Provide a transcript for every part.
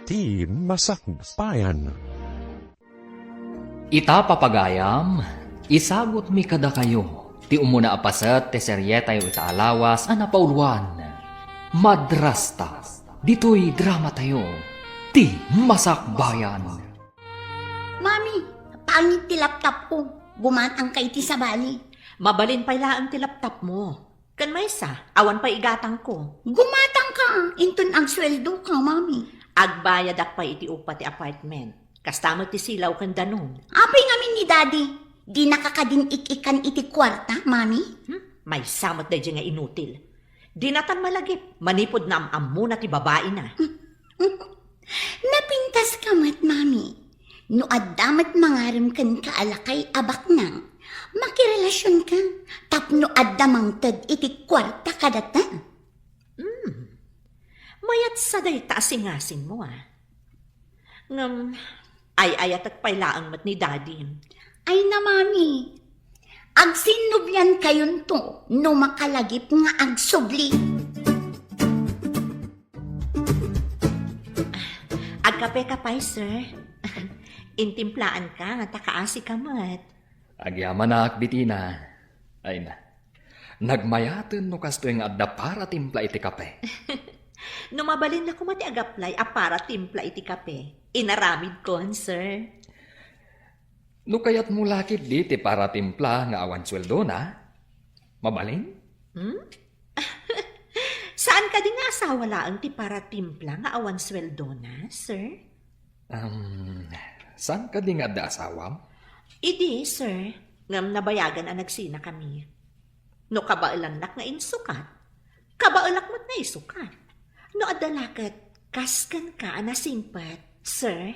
Ti Masakbayan. Ita papagayam, isagot mi kada kayo, ti umuna apasat ti seryetay ita alawas anapauluan. Madrasta, dito'y drama tayo, ti Masakbayan. Mami, pangit ti laptop ko. Gumatang kay ti sabali. Mabalin pa ang ti laptop mo. Kan maysa, awan pa igatang ko. Gumatang ka. Intun ang sweldo ka, mami. Agbayad ak pa iti upa ti apartment. Kastamot ti silaw kan danong. Apay ngamin ni daddy. Di nakakadin ikikan iti kwarta, mami. May samot da nga inutil. Di natan malagip. Manipod na am muna ti babae na. Napintas ka mat, mami. No addamat mangarim kan kaalakay abak nang. Makirelasyon ka. Tapno addamang tad iti kwarta kadata. Mayat sa day taasingasin mo Ngam, ay-ayat at pailaang mat ni daddy. Ay na, mami. Agsinubyan kayon to no makalagip nga agsubli. Agkape ka pa'y, sir. Intimplaan ka nga takaasi ka mat. Agyaman na akbitina. Ay na, nagmayaten no kasto yung adda para timpla iti kape. Numabalin na kumati agaplay para timpla iti kape. Inaramid ko, sir. No kayat mo lakit di ti para timpla nga awan sweldo na? Mabalin? Saan ka din nga asawa laang ti para timpla nga awan sweldo na, sir? Saan ka di nga adda asawam? Idi, sir. Ngam nabayagan ang nagsina kami. No kabaalanak nga insukat. Kabaalak mo't na isukat. No adalakat, kaskan ka nasingpat, sir.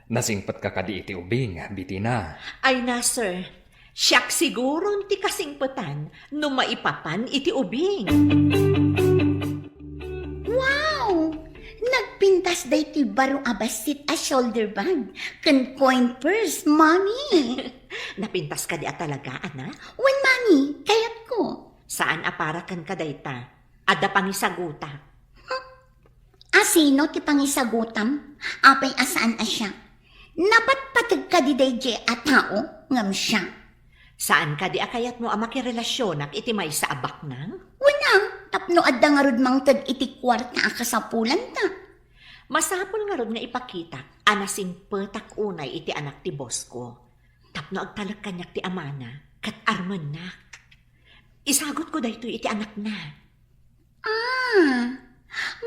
Nasingpat ka kadi iti ubing, bitina. Ay na, sir. Siyak siguro ti kasingpatan no maipapan iti ubing. Wow! Nagpintas day ti baro abasit a shoulder bag. Kan coin purse, mami. Napintas ka di talaga, ana? Wan, mami, kayat ko. Saan aparakan ka dayta? Ada pangisaguta. Asino ti pangisagutam? Apay asaan asya? Napatpatag ka di day je a tao, ngam siya. Saan ka di akayat mo makirelasyonak iti may sa abak nang? Wala, tapno adda nga rod mang tag iti kwarta a kasapulan ta. Masapol nga rod nga ipakita, anasing petak unay iti anak ti boss ko. Tapno agtalag kanyak ti amana, kat armanak. Isagot ko dayto iti anak na.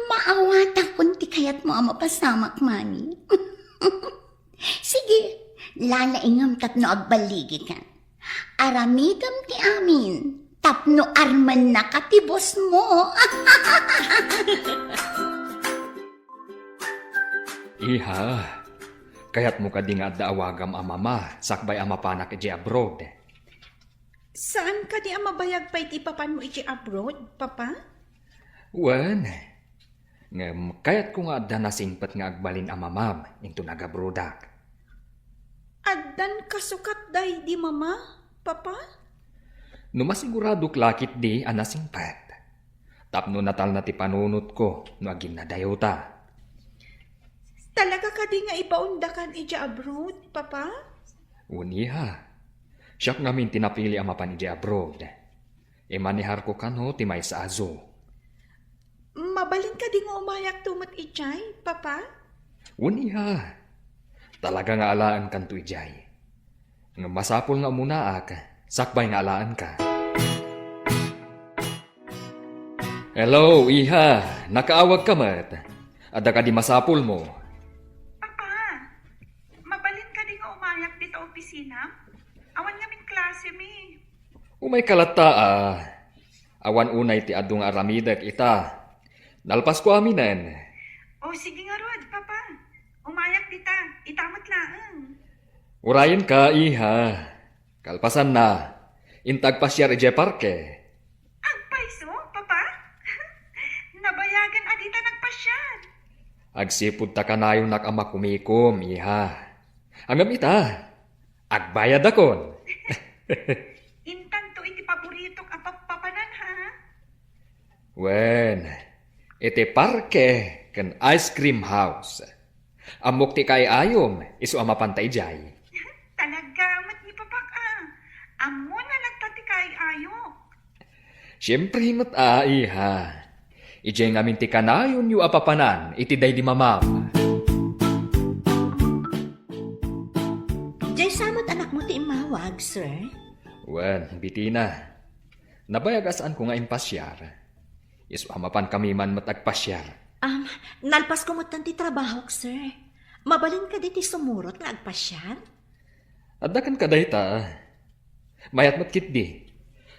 Maawata kun ti kayat mo ama pasamak, mani. Sige, lalaingam tapno agbaligi ka. Aramidam ti amin, tapno arman na katibos mo. Iha, kayat mo ka di nga adda awagam amama, sakbay amapanak iti abroad. Saan ka di mabayag pa iti papan mo iti abroad, papa? Wen, ngem kayat ko nga adda nasingpat nga agbalin amamam, into nagabrodak. Addan kasukat day di mama, papa? No masigurado klakit di anasingpat. Tapno natal na ti panunot ko, no agin na dayota. Talaga ka di nga ipaundakan iti abroad, papa? Uniha, siyak namin tinapili amapan iti abroad. Imanihar ko kano ti may sa azo. Mabalin ka di nga umayak tumat ijay, papa? Uniha, talaga nga alaan kan tu ijay. Nga masapol nga munaak, sakbay nga alaan ka. Hello, iha. Nakaawag ka mat. Ada ka di masapol mo. Papa, mabalin ka di nga umayak dito opisina? Awan ngamin klase mi. Umay kalata awan unay ti adung aramidak ita. Nalpas ko aminan. O sige nga Rod, papa. Umayak dita, itamat laang. Urayan ka, iha. Kalpasan na. Intag pasyar ije parke. Agpaiso, papa? Nabayagan adita nagpasyad. Agsipud ta kanayon nakama kumikom, iha. Angam ita. Agbayad akon. Intan to iti paborito ang papapanan ha? Wen, Iti parke ken ice cream house. Amok ti kay ayom, isu amapantay jay. Talagamat ni papak Amo na nagtatikay ayo. Siyempre himot iha. Ijay ngamin ti kanayon yu apapanan, iti day di mamam. Jay samot anak mo ti imawag, sir. Wen, bitina. Nabayag asaan ko nga impasyar. Isu amapan kami man matagpasyar. Nalpas ko mo ti trabaho, sir. Mabalin ka diti sumurot nga agpasyar. Adakan ka dayta. Mayat matkit di.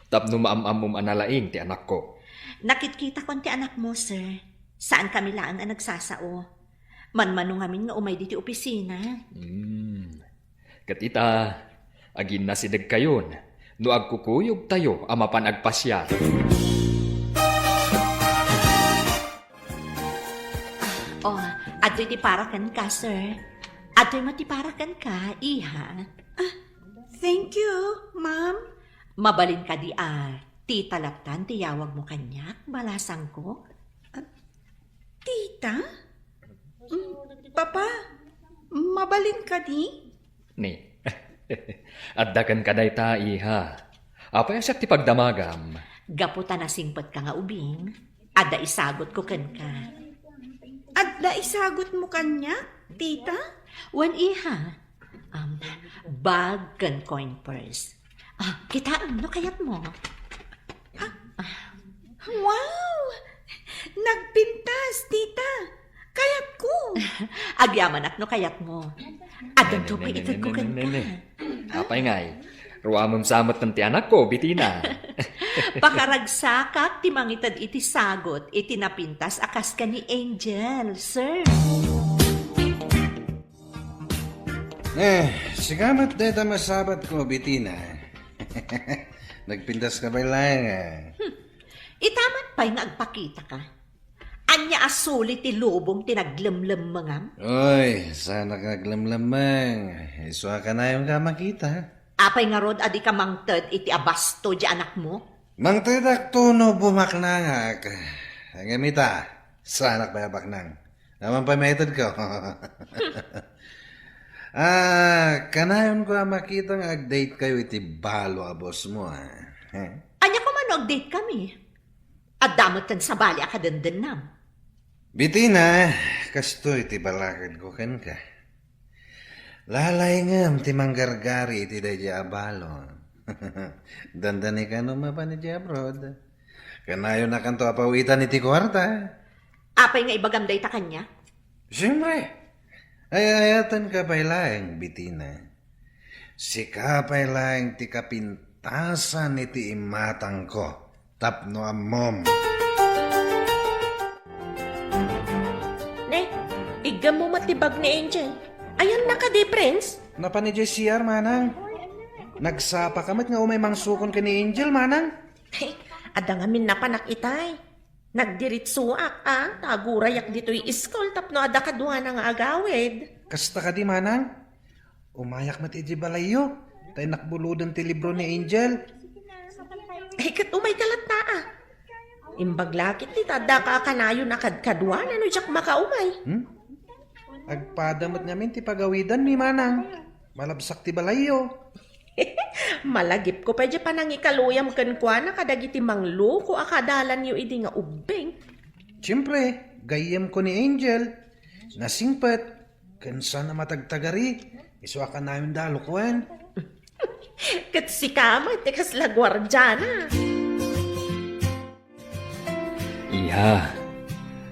Tapno maamamum analaing ti anak ko. Nakitkita ko ti anak mo, sir. Saan kami laan ang nagsasao? Manmano ngamin nga umay diti opisina. Katita, agin na sidag kayon. No agkukuyog tayo amapan agpasyar. Adoy ti parakan ka, sir. Adoy matiparakan ka, iha. Thank you, ma'am. Mabalin ka di tita laptan, tiyawag mo kanyak, balasang ko. Tita? Papa, mabalin ka di? Ni, addakan ka dayta, iha. Apay siya ti pagdamagam. Gaputa na singpot ka nga ubing, ada isagot ko ken ka. At naisagot mo kanya, tita? Wan iha, bag ken coin purse. Kitaan, no kayat mo? Wow! Nagpintas, tita! Kayat ko! Agyaman at no kayat mo. Adon to pa itag ko ken ka. Apay ngay, ruamam samot ng ti anak ko, bitina. Pakaragsakak ti mangitad iti sagot, iti napintas akas ka ni Angel, sir. Sigamat deta masabat ko, bitina. Nagpintas ka ba lang? Itaman pa'y nga agpakita ka. Anya asuli ti lubong tinaglamlam mangam. Oy, sana ka naglamlamang. Iswa ka na yung kamakita. Apay nga rod adi ka mangted iti abasto di anak mo. Mang tedak tuno bumaknangak. Ang emita, sanak pa baknang. Naman pa metod ko. Kanayon ko makita nga ag-date kayo iti balo a boss mo. Anya ko man date kami. At damot kan sa bali akadandan nam. Bitina, kasto iti balakad ko ken ka. Lalay ngam ti manggargari iti dadya abalo. Dandani ka numapan iti abroad. Kanayo na kanto apawitan iti kwarta. Apay nga ibagam day ta kanya. Siyempre, ayayatan ka pa'y laeng, bitina. Si ka pa'y laeng ti kapintasan iti imatang ko. Tapno amom. Ne, igam mo matibag ni Angel. Ayan na ka di, Prince. Napa ni JCR, manang? Nagsapa kamat nga umay mangsukon ka ni Angel, manang? Hey, adangamin na panak itay. Nagdiritsuak, tagurayak dito'y iskol tapno ada kadwa na nga agawid. Kasta ka di, manang? Umayak mat iti balayo. Tay nakbuludan ti libro ni Angel. Ay, kat umay kalat na Imbaglakit ti tada ka kanayo na kadkadwa na no jak makaumay. Agpadamat namin ti pagawidan mi, manang. Malabsak ti balayo. Malagip ko pa dya pa nang ikaluyam kankwa na kadagiti manglo ko akadalan yu idi nga ubing. Siyempre, gayem ko ni Angel. Nasingpat. Kansa na matagtagari. Iswa ka namin dalukwan. Kat si kama, tikas lagwardyana. Iha,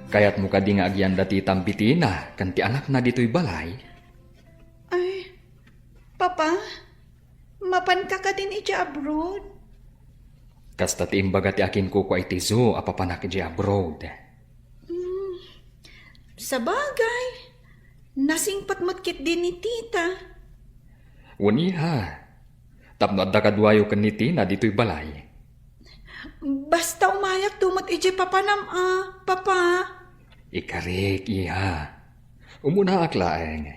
kayat mo ka di nga agyan dati tambitina, kanti anak na dito'y balay. Ay, Papa, mapan ka din iti abroad. Kasta ti imbaga ti akin ko ay tizo apapanak di abroad. Sa bagay, nasingpat mo't-kit din ni tita. Waniha, tapno adda kadwayo kan ni Tina dito'y balay. Basta umayak tumot iti papanam, Papa. Ikarik, iha. Umuna aklaeng.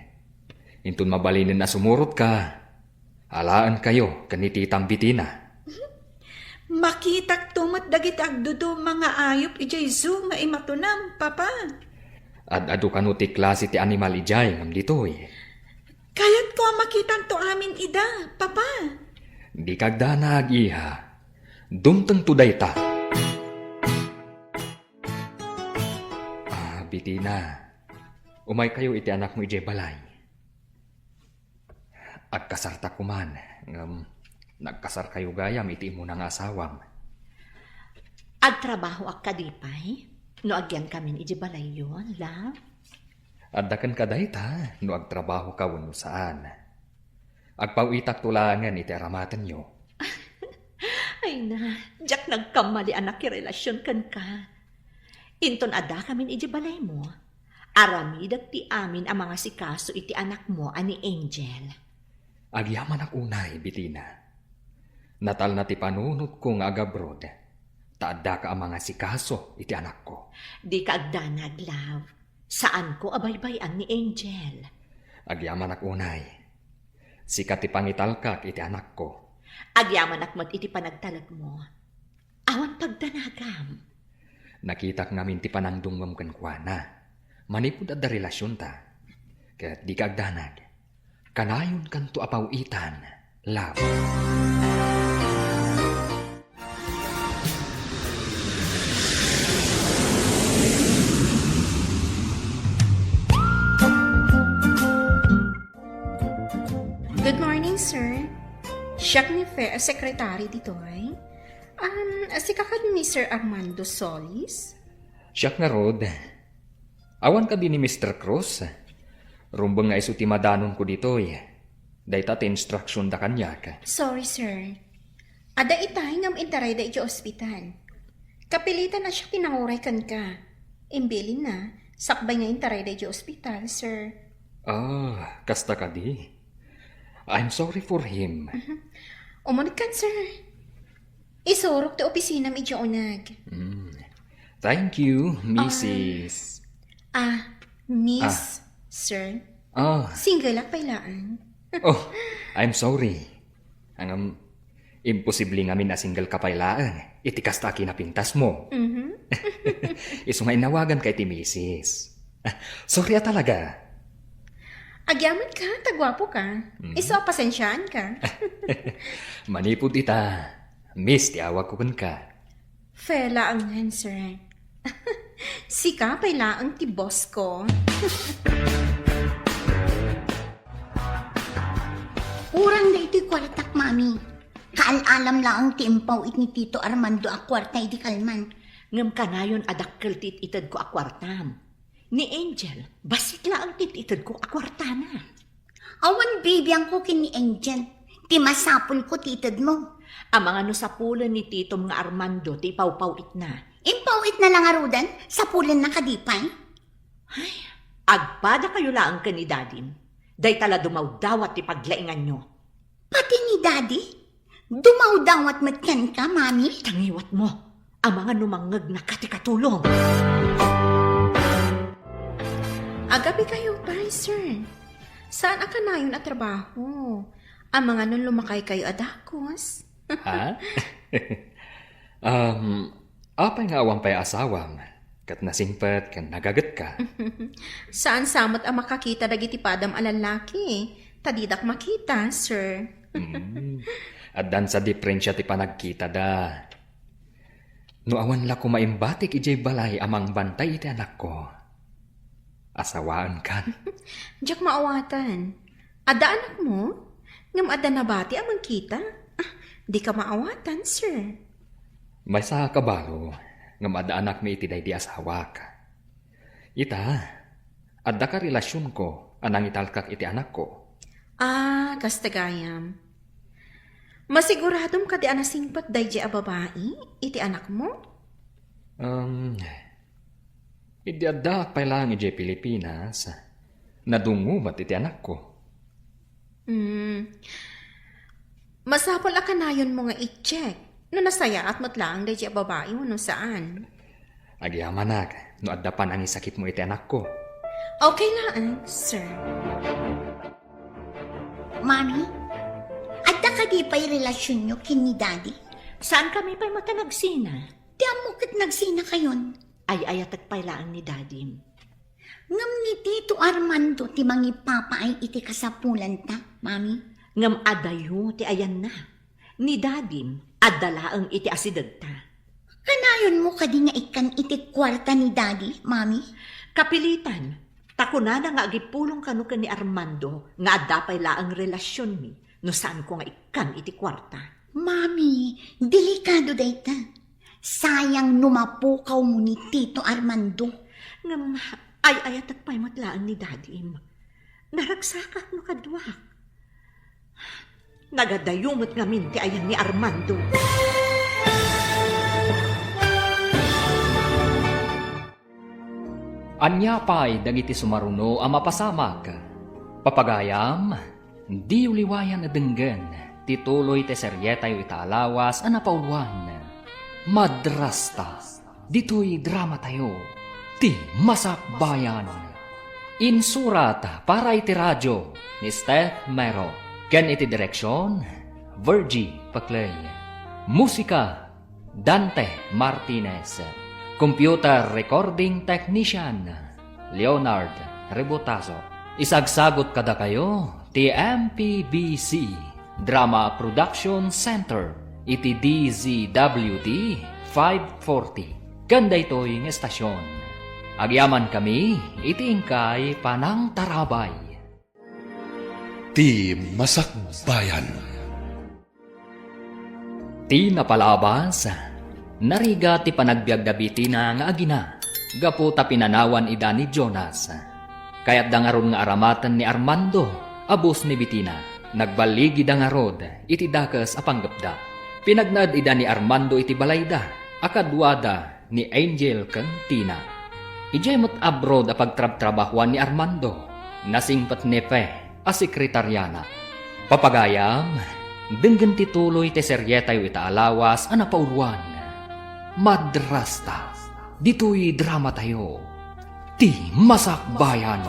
Intun mabalinin na sumurot ka. Alaan kayo kan ni Titang Bitina. Makitak tumat dagit agdudo mga ayop ijay zoo nga imatunam, papa. Adu kanu ti klase ti animal ijay ngam ditoy. Kayat ko makitan to amin ida, papa. Di kagdanag iha. Dumteng tuday ta. Bitina. Umay kayo iti anak mo ijay balay. Agkasarta kuman. Nagkasar kayo gayam iti mo ng asawam. Agtrabaho ak kadipay, no agyan kami iji balay yun, love. Addakan ka dayta, no agtrabaho ka wano saan. Agpawitak tulangan iti aramatan nyo. Ay na, jak nagkamali anak relasyon kan ka. Inton ada kami iji balay mo. Aramidag ti amin ang mga sikaso iti anak mo ani Angel. Agyaman ak unay, Bitina. Natal na ti panunot ko nga agabrod. Taadda ka ang mga sikaso iti anak ko. Di ka agdanag, love. Saan ko abaybayan ni Angel? Agyaman ak unay. Sikat ti pangitalkak iti anak ko. Agyaman ak mat iti panagtalag mo. Awan pagdanagam. Nakitak namin ti panangdungwam kankwana. Manipod at da relasyon ta. Kaya't di ka agdanag. Kanayon kanto apawitan, love. Good morning, sir. Siya ni Fair, secretary dito ay. Si kakad ni Sir Armando Solis. Siyak nga rod. Awan ka din ni Mr. Cruz. Rumbang nga iso ti madanon ko dito eh. Dahita ti instruction da kanya ka. Sorry, sir. Ada itay ngam intaray da iti ospital. Kapilitan na siya tinanguray kan ka. Imbilin na, sakbay nga intaray da iti ospital, sir. Kasta ka di. I'm sorry for him. Umunod kan, sir. Isurok ti opisina mi iti unag. Thank you, Mrs. Miss, sir. Single ak pailaan. I'm sorry. Ang imposible nga na single ka pailaan. Iti kasta kinapintas mo. Iso nga inawagan kay ti Mrs. Sorry talaga. Agyaman ka, tagwapo ka. Iso, pasensyaan ka. Manipod ita. Miss, tiawag ko ka. Fela ang sir. Sika, pailaang ti boss ko. Urang na ito'y kwartak, mami. Kaalalam lang ti impaw it ni Tito Armando a kwarta iti kalman. Ngam kanayon adakkel tititad ko akwartam. Ni Angel, basit lang tititad ko akwartana. Awan baby ang kukin ni Angel. Ti masapul ko titad mo. Ang mga nusapulan ni Tito mga Armando, ti pawpawit na. Impawit na lang arudan, sapulan na kadipay. Ay, agpada kayo lang ka ni Dadin. Day tala dumawdawat ti paglaingan nyo. Pati ni Daddy? Dumawdawat matyan ka, mami? Tangiwat mo, ang mga numangag na katikatulong. Agabi kayo pa, sir. Saan ka na yun at trabaho? Ang mga nun lumakay kayo adakos? Ha? Apay nga awang pa'y asawam. Kat nasingpat kan nagagat ka. Saan samot ang makakita dagiti padam alalaki? Tadidak makita, sir. At dan sa diferensya ti panagkita da. No awan la ko maimbatik ijay balay amang bantay iti anak ko. Asawaan kan. Diyak maawatan. Ada anak mo? Ngam ada nabati amang kita? Di ka maawatan, sir. May sa kabalo, ngam ada anak mi iti day di asawak. Ita, adda ka relasyon ko, anang italkak iti anak ko. Kastagayam. Masiguradom ka di anasingpat day di a babae, iti anak mo? Idi adda pay lang iti Pilipinas, nadungumat iti anak ko. Masapol akanayon mo nga i-check. No nasaya at matlaang day di a babae mo no saan. Agyamanag, no adda pa nang isakit mo iti anak ko. Okay lang, sir. Mami, adda ka di pa'y relasyon nyo kin ni Daddy? Saan kami pa'y mata nagsina? Di amukit nagsina kayon. Ay ayatag pailaan ni Dadim. Ngam ni Tito Armando ti mangi papa ay iti kasapulan ta, mami. Ngam adayo ti ayan na. Ni Dadim, adala ang iti asidad ta. Kanayon mo kadi nga ikan iti kwarta ni daddy, mami. Kapilitan, takuna na nga agipulong kanu ka ni Armando nga adapay laang relasyon mi no saan ko nga ikan iti kwarta. Mami, delikado dayta. Sayang numapukaw mo ni Tito Armando. Ngam ay ayatag pa'y matlaan ni Dadim. Naragsakak no kadwak. Nagadayumot nga minti ayan ni Armando. Anya pa'y dagiti sumaruno ang mapasamag. Papagayam, di uliwayan na denggen, tituloy te seryetayo itaalawas ang napauluan. Madrasta, dito'y drama tayo, ti masakbayan. Insurat para iti radyo ni Steph Mero. Ken iti direksyon, Virgie Paclay. Musika, Dante Martinez. Computer Recording Technician, Leonard Rebotazo. Isagsagot kada kayo, ti MPBC Drama Production Center, iti DZWD 540. Ganda ito'y ng estasyon. Agyaman kami, iti ingkay panang tarabay. Ti Masakbayan. Ti napalabas, nariga ti panagbiag da bitina nga agina, gapu ta pinanawan ida ni Jonas. Kaya't dangaron nga aramatan ni Armando, abos ni bitina, nagbaligi dangarod, iti dakas apanggapda. Pinagnad ida ni Armando iti balayda, akadwada ni Angel kang Tina. Ijemot abroad a pagtrab-trabahuan ni Armando, nasingpat ni Fe, a sekretaryana. Papagayam, denggan tituloy te seryetayo itaalawas a napauluan. Madrasta, dito'y drama tayo, ti masakbayan.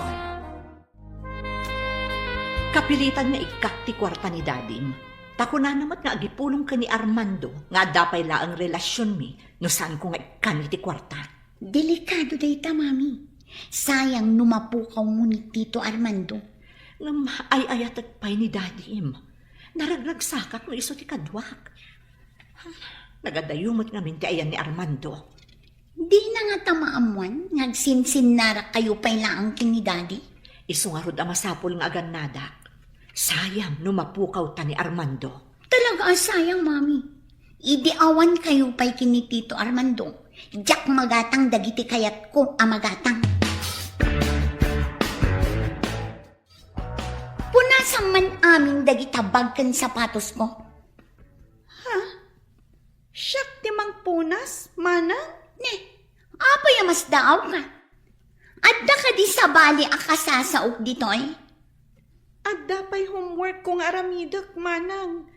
Kapilitan nga ikak ti kwarta ni Dadim. Takuna namat nga agipulong ka ni Armando nga dapay laang relasyon mi no saan ko nga ikan iti kwarta. Delikado dayta, mami. Sayang numapukaw mo ni Tito Armando. Ngam ay ayatag pa'y ni Dadim. Naraglagsakak no iso ti kadwak. Nagadayumot nga minti ayan ni Armando. Di na nga tamaamuan, nagsinsin nara kayo pa'y laang king ni daddy. Iso nga rod amasapol nga agannada. Sayang numapukaw ta ni Armando. Talaga sayang, mami. Idiawan kayo pa'y king ni Tito Armando. Diyak magatang dagiti kayat ko amagatang. Punasan man aming dagitabag kan sapatos ko. Siyak ti mang punas, manang? Ne, apay mas daaw ka. Adda ka di sa bali akasasaok ditoy. At dapay homework kong aramidak, manang.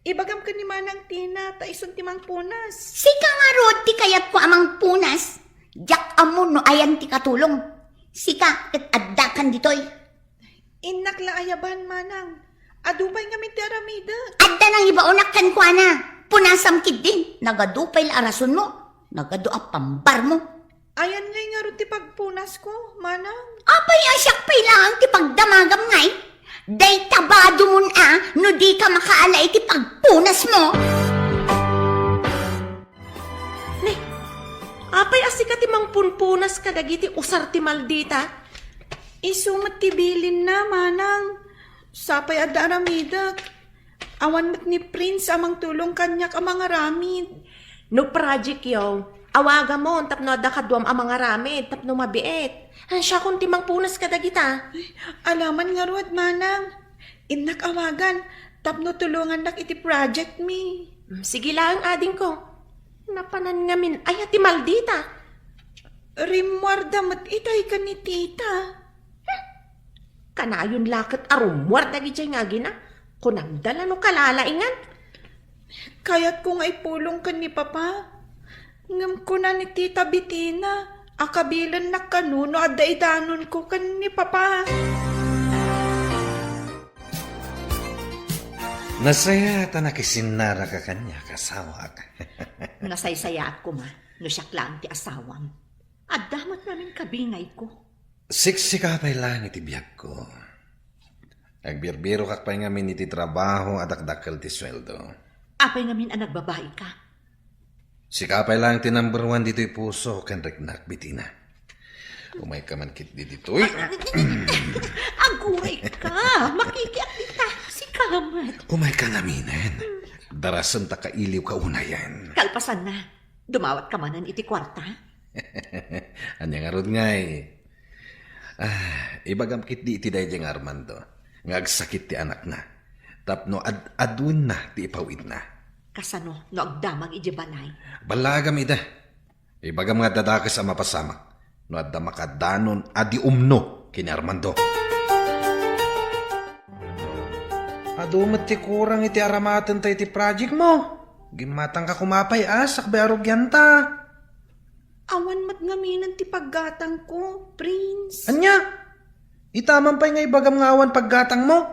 Ibagam ka ni manang Tina, ta ison ti mang punas. Sika nga rod ti kayat ko amang punas. Diyak amon no ayan ti katulong. Sika ket adda kan ditoy. Inak la ayaban, manang. Adubay nga ti aramidak. Adda nang ibaunak kan kwa na. Punasam kid din. Nagadupay la arason mo. Nagadu a pambar mo. Ayan ngay nga ron ti pagpunas ko, manang. Apay asyak pay lang ti pagdamagam ngay. Day tabado mo no di ka makaala iti pagpunas mo. Apay asika ti mang punpunas kadagiti usar ti maldita. Isumat ti bilin na, manang. Sapay adda aramidak. Awan mat ni Prince amang tulong kanyak amang aramid. No project yaw, awaga mo, tapno adda kadwam amang aramid, tapno mabiet. Siya kung timang punas kadagita. Alaman nga ruwad, manang. Inak awagan, tapno tulungan nak iti project mi. Sige lang, ading ko. Napanan nga min, ay ati maldita. Rimwarda mat itay ka ni tita. Kanayon lakat arumwar dagi nga gina. Kunagdala no kalalaingan. Kaya't kung ay pulong ka ni papa. Ngam ko na ni tita Bitina. Akabilan na kanuno at daidanon ko kan ni papa. Nasaya ta nakisinara ka kanya kasawa ka. Nasaysaya ako ma, no siya lang ti asawam. At damat namin kabingay ko. Siksika pa'y lang iti biyag ko. Agbirbiro kak pa'y ngamin iti trabaho at akdakal ti sweldo. Apay ngamin ang nagbabae ka. Sikapay lang ti number 1 dito'y puso kan reknak bitina. Umay ka man kit dito'y. Aguray ka! Makikiak kita! Si Kamat! Umay ka ngaminen. Darasan ta kailiw ka unayan. Kalpasan na. Dumawat ka manan iti kwarta. Anya nga rod ngay. Ibagam kit di iti dayjeng Armando. Ngagsakit ti anak na. Tapno adun na ti ipawid na. Kasano no agdamag iti balay. Balagam ida. Ibagam nga dadakas ang mapasama. No adda makadanon adi umno kini Armando. Adumat ti kurang iti aramatan tayo iti project mo. Gimatang ka kumapay sakbay arugyan ta. Awan mat ngaminan ti paggatang ko, Prince. Anya? Itaman pa'y nga ibagam nga awan paggatang mo.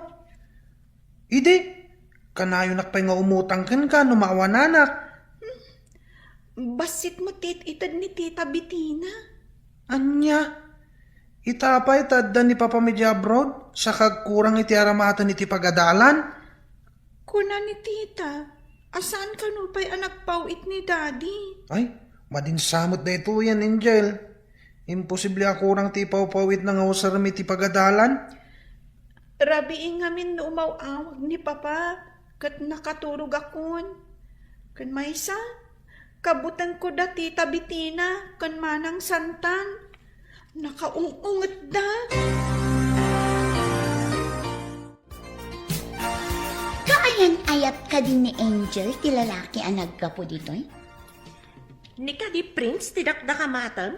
Idi, kanayon nak pa'y nga umutang ka no maawan anak. Basit mo itad ni Tita Bettina. Anya? Itapay tadda ni Papa Medya abroad sa kagkurang iti aramatan iti pagadalan? Kuna ni Tita, asaan ka no pa'y anak pawit ni Daddy? Ay, madinsamot na ito yan, Angel. Imposible akurang ti pawpawit na nga usaram iti pagadalan. Rabiing ngamin no umawawag ni Papa, kat nakaturog akon. Kan maysa, kabutan ko da Tita Bettina, kan manang santan. Nakaungungot da. Kaayan-ayat ka din ni Angel, ti lalaki ang naggapo dito eh. Ni ka di Prince, tidak da kamatan?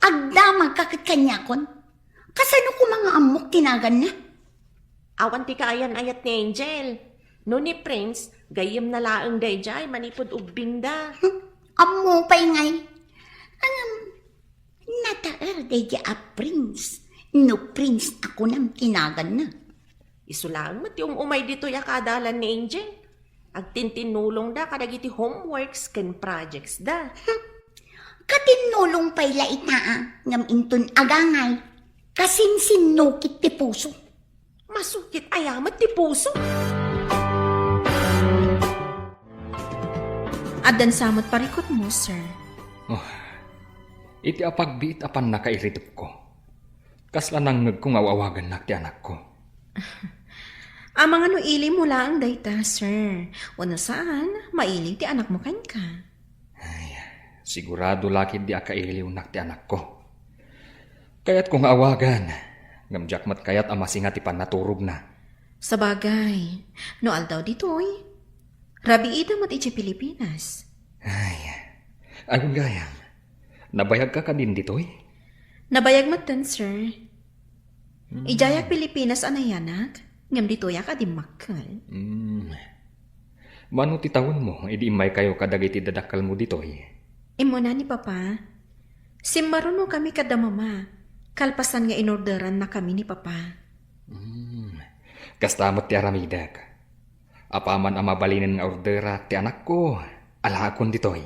Agdamag ka kat kanya kon. Kasano ko mga amok tinagan na? Awan ti kaayan-ayat ni Angel. No ni Prince, gayem na laang dayjay, manipod ubing da. Amo pa'y ngay. Nataar day a prince. No prince ako nang tinagan na. Isulang mo ti umay dito ya kadalan ni Angel. Agtintinulong da kadagiti homeworks ken projects da. Katinulong pa'y laitaa ngam inton agangay. Kasinsinukit ti puso. Masukit ayamat ti puso. Adan samot parikot mo, sir. Iti apagbiit apan nakairitip ko. Kaslanang kung awawagan na ti anak ko. Amang ano ili mo lang dayta, sir. Wala saan, maili ti anak mo kan ka. Sigurado lakid di akailiw nak ti anak ko. Kaya't kung awagan, ngamjak mat kayat amasingat ipan naturog na. Sabagay, no aldaw ditoy. Rabi ida mat iti Pilipinas. Ayun gayang, nabayag ka din ditoy? Nabayag mat dan, sir. Ijayak Pilipinas anayanak, ngam ditoy ka di makal. Mano ti tawon mo, idi imay kayo kadagiti dadakal mo ditoy. Imo na ni Papa. Simmaruno kami kada mama. Kalpasan nga inorderan na kami ni Papa. Kastamot ti aramidag. Apaman ang mabalinin nga ordera ti anak ko, alakon ditoy.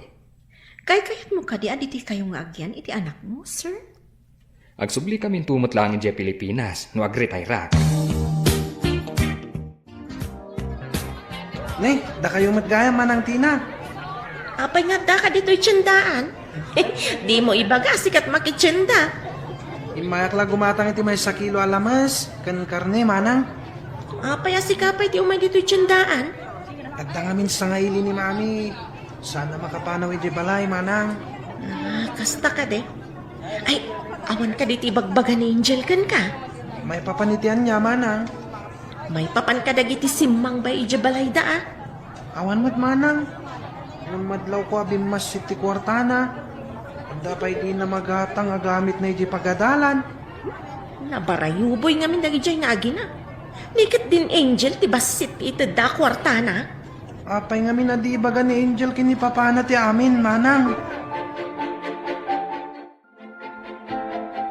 Kayat mo kadi aditi kayo nga agyan iti anak mo, sir? Agsubli kami tumot lang in Pilipinas, no agritay rak. Ne, da kayo matgaya manang Tina. Apay nga da ka dito'y tiyandaan. Di mo ibaga sikat makitsyanda. Imayak la gumatang iti may sakilo alamas. Kan karne manang. Apay asikapay ti umay dito'y tiyandaan. Agda nga minsan nga ili ni mami. Sana makapanaw iti balay manang. Kasta ka de. Ay, awan ka diti bagbagan ni Angel kan ka. May papanitian niya manang. May papan ka dagiti simmang bay ija balay da ah. Awan mat manang. Nung madlaw ko abimas iti kwartana. Dapay di na maghatang agamit na iti pagadalan. Nabarayuboy nga min dagijay nga agina. Nikit din Angel ti basit iti da kwartana. Apay nga minadibaga ni Angel kini papana ti amin manang.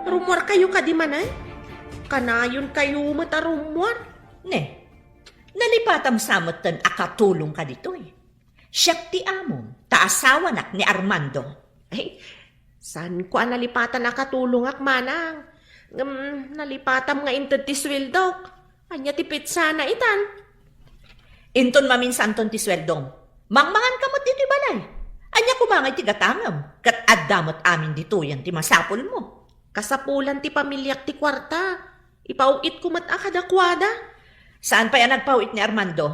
Rumor kayo ka di manay? Kanayon kayo mata rumor? Ne, Nalipatam samot tan akatulong ka dito eh. Siyak ti amom, taasawa nak ni Armando. Ay, saan ko nalipatan nakatulong ak manang? Nalipatam nga inted ti sweldok. Anya ti pitsa na itan. Inton maminsan ton ti sweldong. Mangmangan kamot dito balay. Anya kumangay ti gatangam. Kat addamot amin dito yan ti masapol mo. Kasapulan ti pamilyak ti kwarta. Ipauit ko mat akadakwada. Saan pa yan nagpawit ni Armando?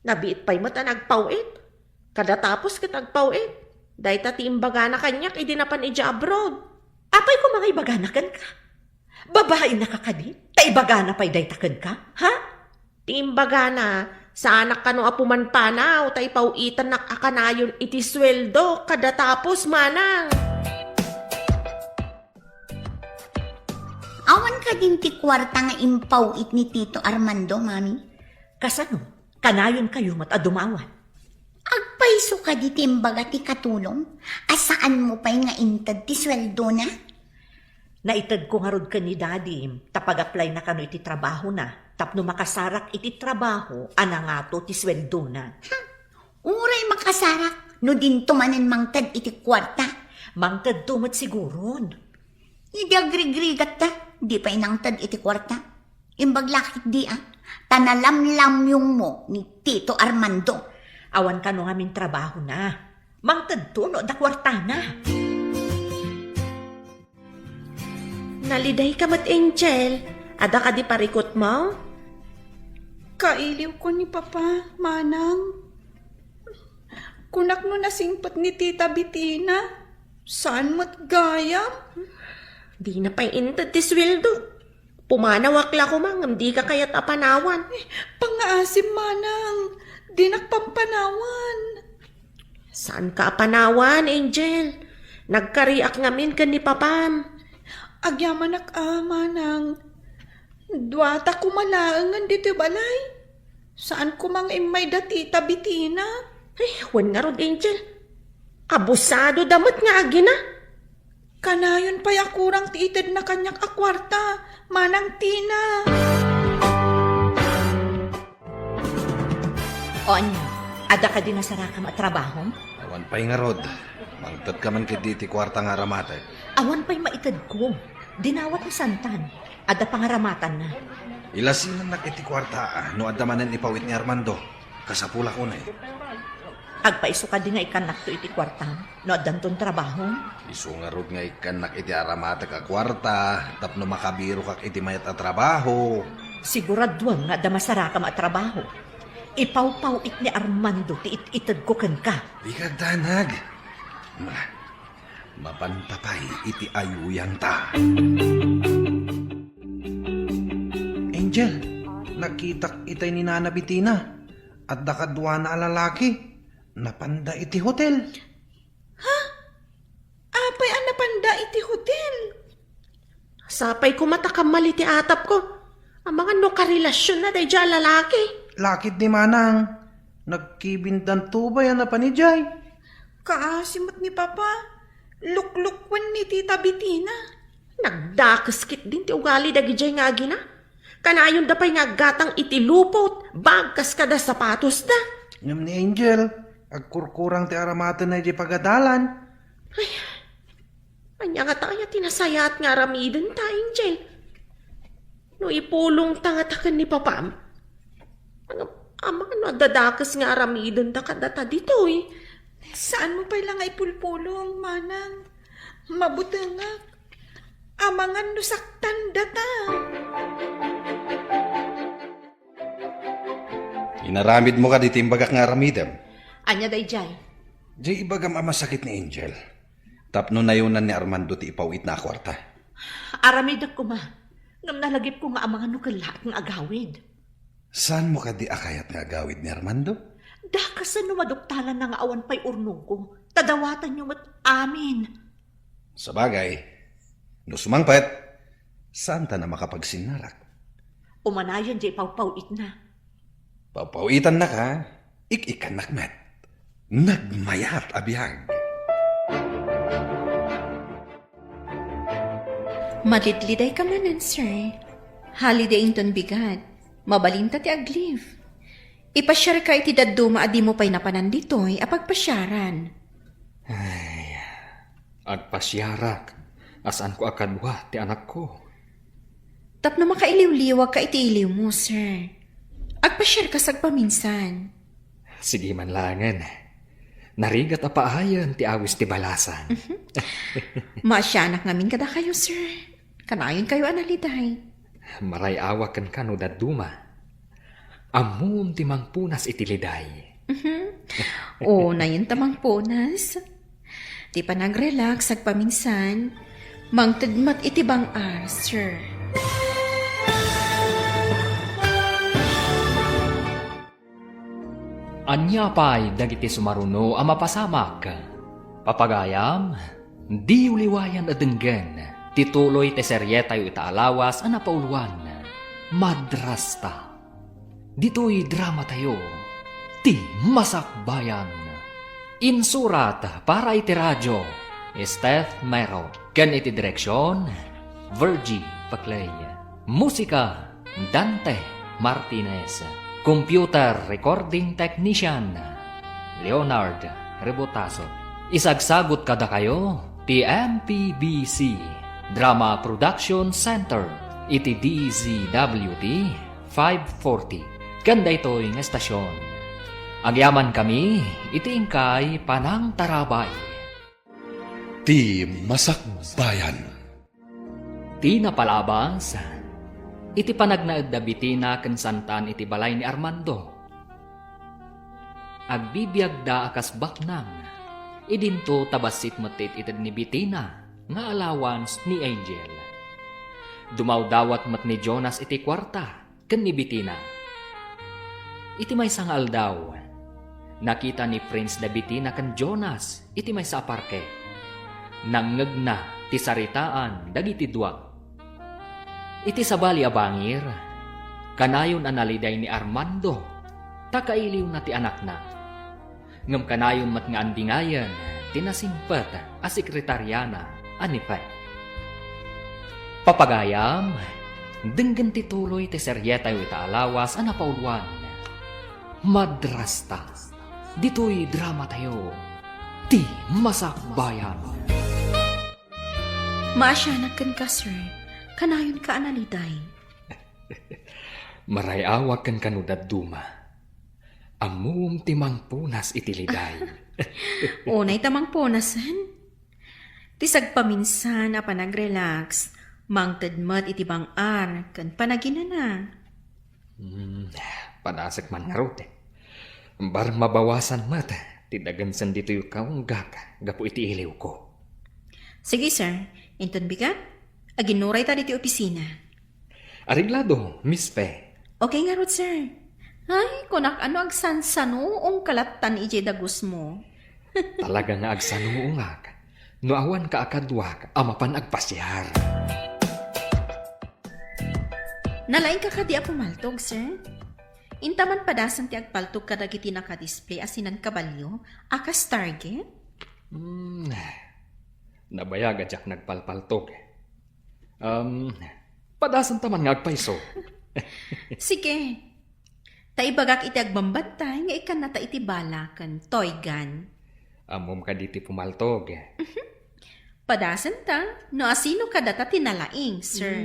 Nabiit pa'y mat nagpauit. Kadatapos kat nagpauit. Dahil ti imbaga na kanyak idinapan ija abroad. Apay kumangay baganakan ka. Babae na kakadi. Taibaga na pa'y daytakan ka. Ha? Ti imbaga na sa anak ka no apuman panaw. Tay pauitan nak akanayon iti sweldo. Kadatapos manang. Awan ka din ti kwarta nga impawit ni Tito Armando, mami. Kasano? Kanayon kayo mat adumawan. Agpaiso ka di timbaga ti katulong. Asaan mo pa'y nga intad ti sweldo na? Naitad ko nga rod ka ni Daddy, tapag-apply na kano iti trabaho na, tapno makasarak iti trabaho, anangato ti sweldo na. Uray makasarak, no din tumanan mangtad iti kwarta. Mangtad tumat siguron. Hindi agrigrigat ta, di pa inangtad iti kwarta. Imbaglakit di tanalamlamyong mo ni Tito Armando. Awan ka no ngamin trabaho na. Mangtad to no da kwarta na. Naliday ka mat Angel. Ada ka di parikot mo? Kailiw ko ni Papa, manang. Kunak no nasingpat ni Tita Bitina. Saan mat gayam? Di na pa'y intad ti sweldo. Pumanawak la ko mang, di ka kayat apanawan. Pangaasim, manang. Di nakpampanawan. Saan ka apanawan, Angel? Nagkariak ngamin ka ni Papam. Agyaman manang. Duwata kumalaangan dito balay. Saan kumang imay da Tita Bitina? Ay, wan nga rod, Angel. Abusado damot nga agi na. Kanayon pa'y akurang tiitid na kanyak akwarta. Manang Tina. O anya, ada ka din na sarakam at trabaho? Awan pa'y nga rod. Mangtad ka man kiti ti kwarta nga ramatay. Awan pa'y maitad ko. Dinawat ni Santan. Ada pangaramatan na. Ilasinan na kiti kwarta no adamanan ipawit ni Armando. Kasapula ko na eh. Agpaiso ka din nga ikanak to iti kwartan. No adanton trabaho. Iso nga rod nga ikanak iti aramata ka kwarta. Tapno makabiro kak iti mayat at trabaho. Siguraduan nga da masarakam at trabaho. Ipaw-pawit ni Armando ti it-itad ko kan ka. Di ka danag. Mapanpapay iti ayuyang ta. Angel, nakitak itay ni Nana Bitina. At dakadwa na lalaki. Napanda iti hotel. Apay ang napanda iti hotel. Sapay ko matakam mali ti atap ko. Ang mga no karelasyon na day dyan lalaki. Lakit ni Manang. Nagkibindan tubay na panijay. Kaasimot ni Papa. Luklukwan ni Tita Bitina. Nagdakaskit din ti ugali dagi dyan nga agi na. Kanayon da pa'y nga gatang iti lupot. Bagkas kada sapatos da. Ngam ni Angel. Agkurkurang ti aramatan na di pagadalan. Anya nga tayo tinasayat nga ramiden ta, Angel. No ipulong tangatakan ni Papam. Amang ano dadakas nga ramiden ta kadata dito eh. Saan mo pa lang ay pulpulong, manang? Mabutangak. Amangan no saktan data. Inaramid mo ka di timbagak nga aramidam. Anya day jay. Di ibagam amasakit ni Angel. Tapno na yunan ni Armando ti ipawit na kwarta. Aramidak ko ma. Ngam nalagip ko nga amangan no kalaat ng agawid. Saan mo ka di akayat nga agawid ni Armando? Dakasan no maduktalan na nga awan pa'y urnong ko. Tadawatan nyo mat amin. Sa bagay, no sumangpet, saan ta na makapagsinarak? Umanayan di pawpawit na. Papawitan na ka, ik-ikan nakmet. Nagmayat abiyag. Matitliday ka manan, sir. Holiday inton bigat. Mabalinta ti agliv. Ipasyar ka iti daduma adi mo pa'y napanan ditoy, apagpasyaran. Agpasyarak, asan ko akadwa ti anak ko. Tapno makailiw-liwag ka iti iliw mo, sir. Agpasyar ka sagpaminsan. Sige man langan. Narigat a paayan ti awis ti balasan. Maasyanak ngamin kada kayo, sir. Kanayon kayo analiday. Maray awakan ka no daduma. Amum ti mangpunas itiliday. O, na yun tamang punas. Di pa nag-relax sagpaminsan. Mangtagmat iti bang sir. Anya pa'y dagiti sumaruno ang mapasamak. Papagayam, di uliwayan adenggan. Tituloy te seryetayo itaalawas ang napauluan. Madrasta. Dito'y drama tayo. Ti Masakbayan. Insurat para iti radyo. Steph Mero. Ken iti direksyon. Virgie Paclay. Musika. Dante Martinez. Computer Recording Technician Leonard Rebotaso. Isagsagot kada kayo ti MPBC Drama Production Center iti DZWT 540 kanda ito'y nga estasyon. Agyaman kami iti ingkay Panang Tarabay. Ti Masakbayan. Ti napalabas iti panagnaed da bitina ken santan iti balay ni Armando. Agbibiyag da akas baknang, idinto tabasit metit ited ni bitina, nga allowance ni Angel. Dumawdawat met ni Jonas iti kwarta, ken ni bitina. Iti may sangal daw, nakita ni Prince da bitina ken Jonas, iti may sa parke. Nangngeg na ti saritaan dagiti duwag. Iti sabali abangir, kanayon analiday ni Armando, takailiw na ti anak na. Ngam kanayon mat nga andingayan, tinasimpet a sekretaryana anipe. Papagayam, denggan tituloy ti seryetayo itaalawas a napauluan. Madrasta, dito'y drama tayo, ti Masakbayan. Maasyanak kan ka, sir. Kanayon ka analiday. Maray awakan kanudad duma. Amum timang punas itiliday. Unay tamang punasan. Tisag paminsan na panag-relax. Mangtadmat iti bang kan panaginana. Panasak man nga rote. Bar mabawasan mat. Tidagansan dito yung kaunggak. Gapo iti iliw ko. Sige, sir. Inton bigat? Aginuray ta diti opisina. Ariglado, Miss Pe. Okay nga rod, sir. Ay, kunak ano agsansano ong kalatan ije dagus mo. Talaga nga agsanuungak. Noawan ka akadwak, amapan agpasyar. Nalaing ka kadi pumaltog, sir. Intaman padasan ti agpaltog kadagiti naka-display asinan kabalyo, akas target. Nabayag adyak nagpalpaltog. Padasan taman nga agpaiso. Sige. Taibagak iti agbambantay nga ikan na ta iti balakan, toy gun. Amom ka diti pumaltog. Padasan ta, no asino ka data tinalaing, sir.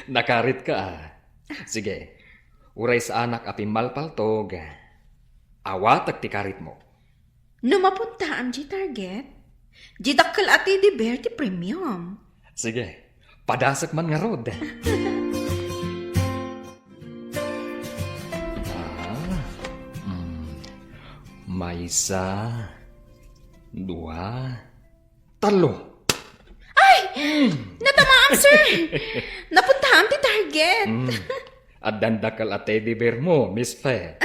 Nakarit ka Sige, uray sa anak api malpaltog. Awat ti karit mo. No mapunta ang target, jidakkel ati di bear ti premium. Sige, padasak man nga rod. Maysa, dua, talo. Natamaan, sir! Napuntahan ti target. At dandakal at teddy bear mo, Miss Fe.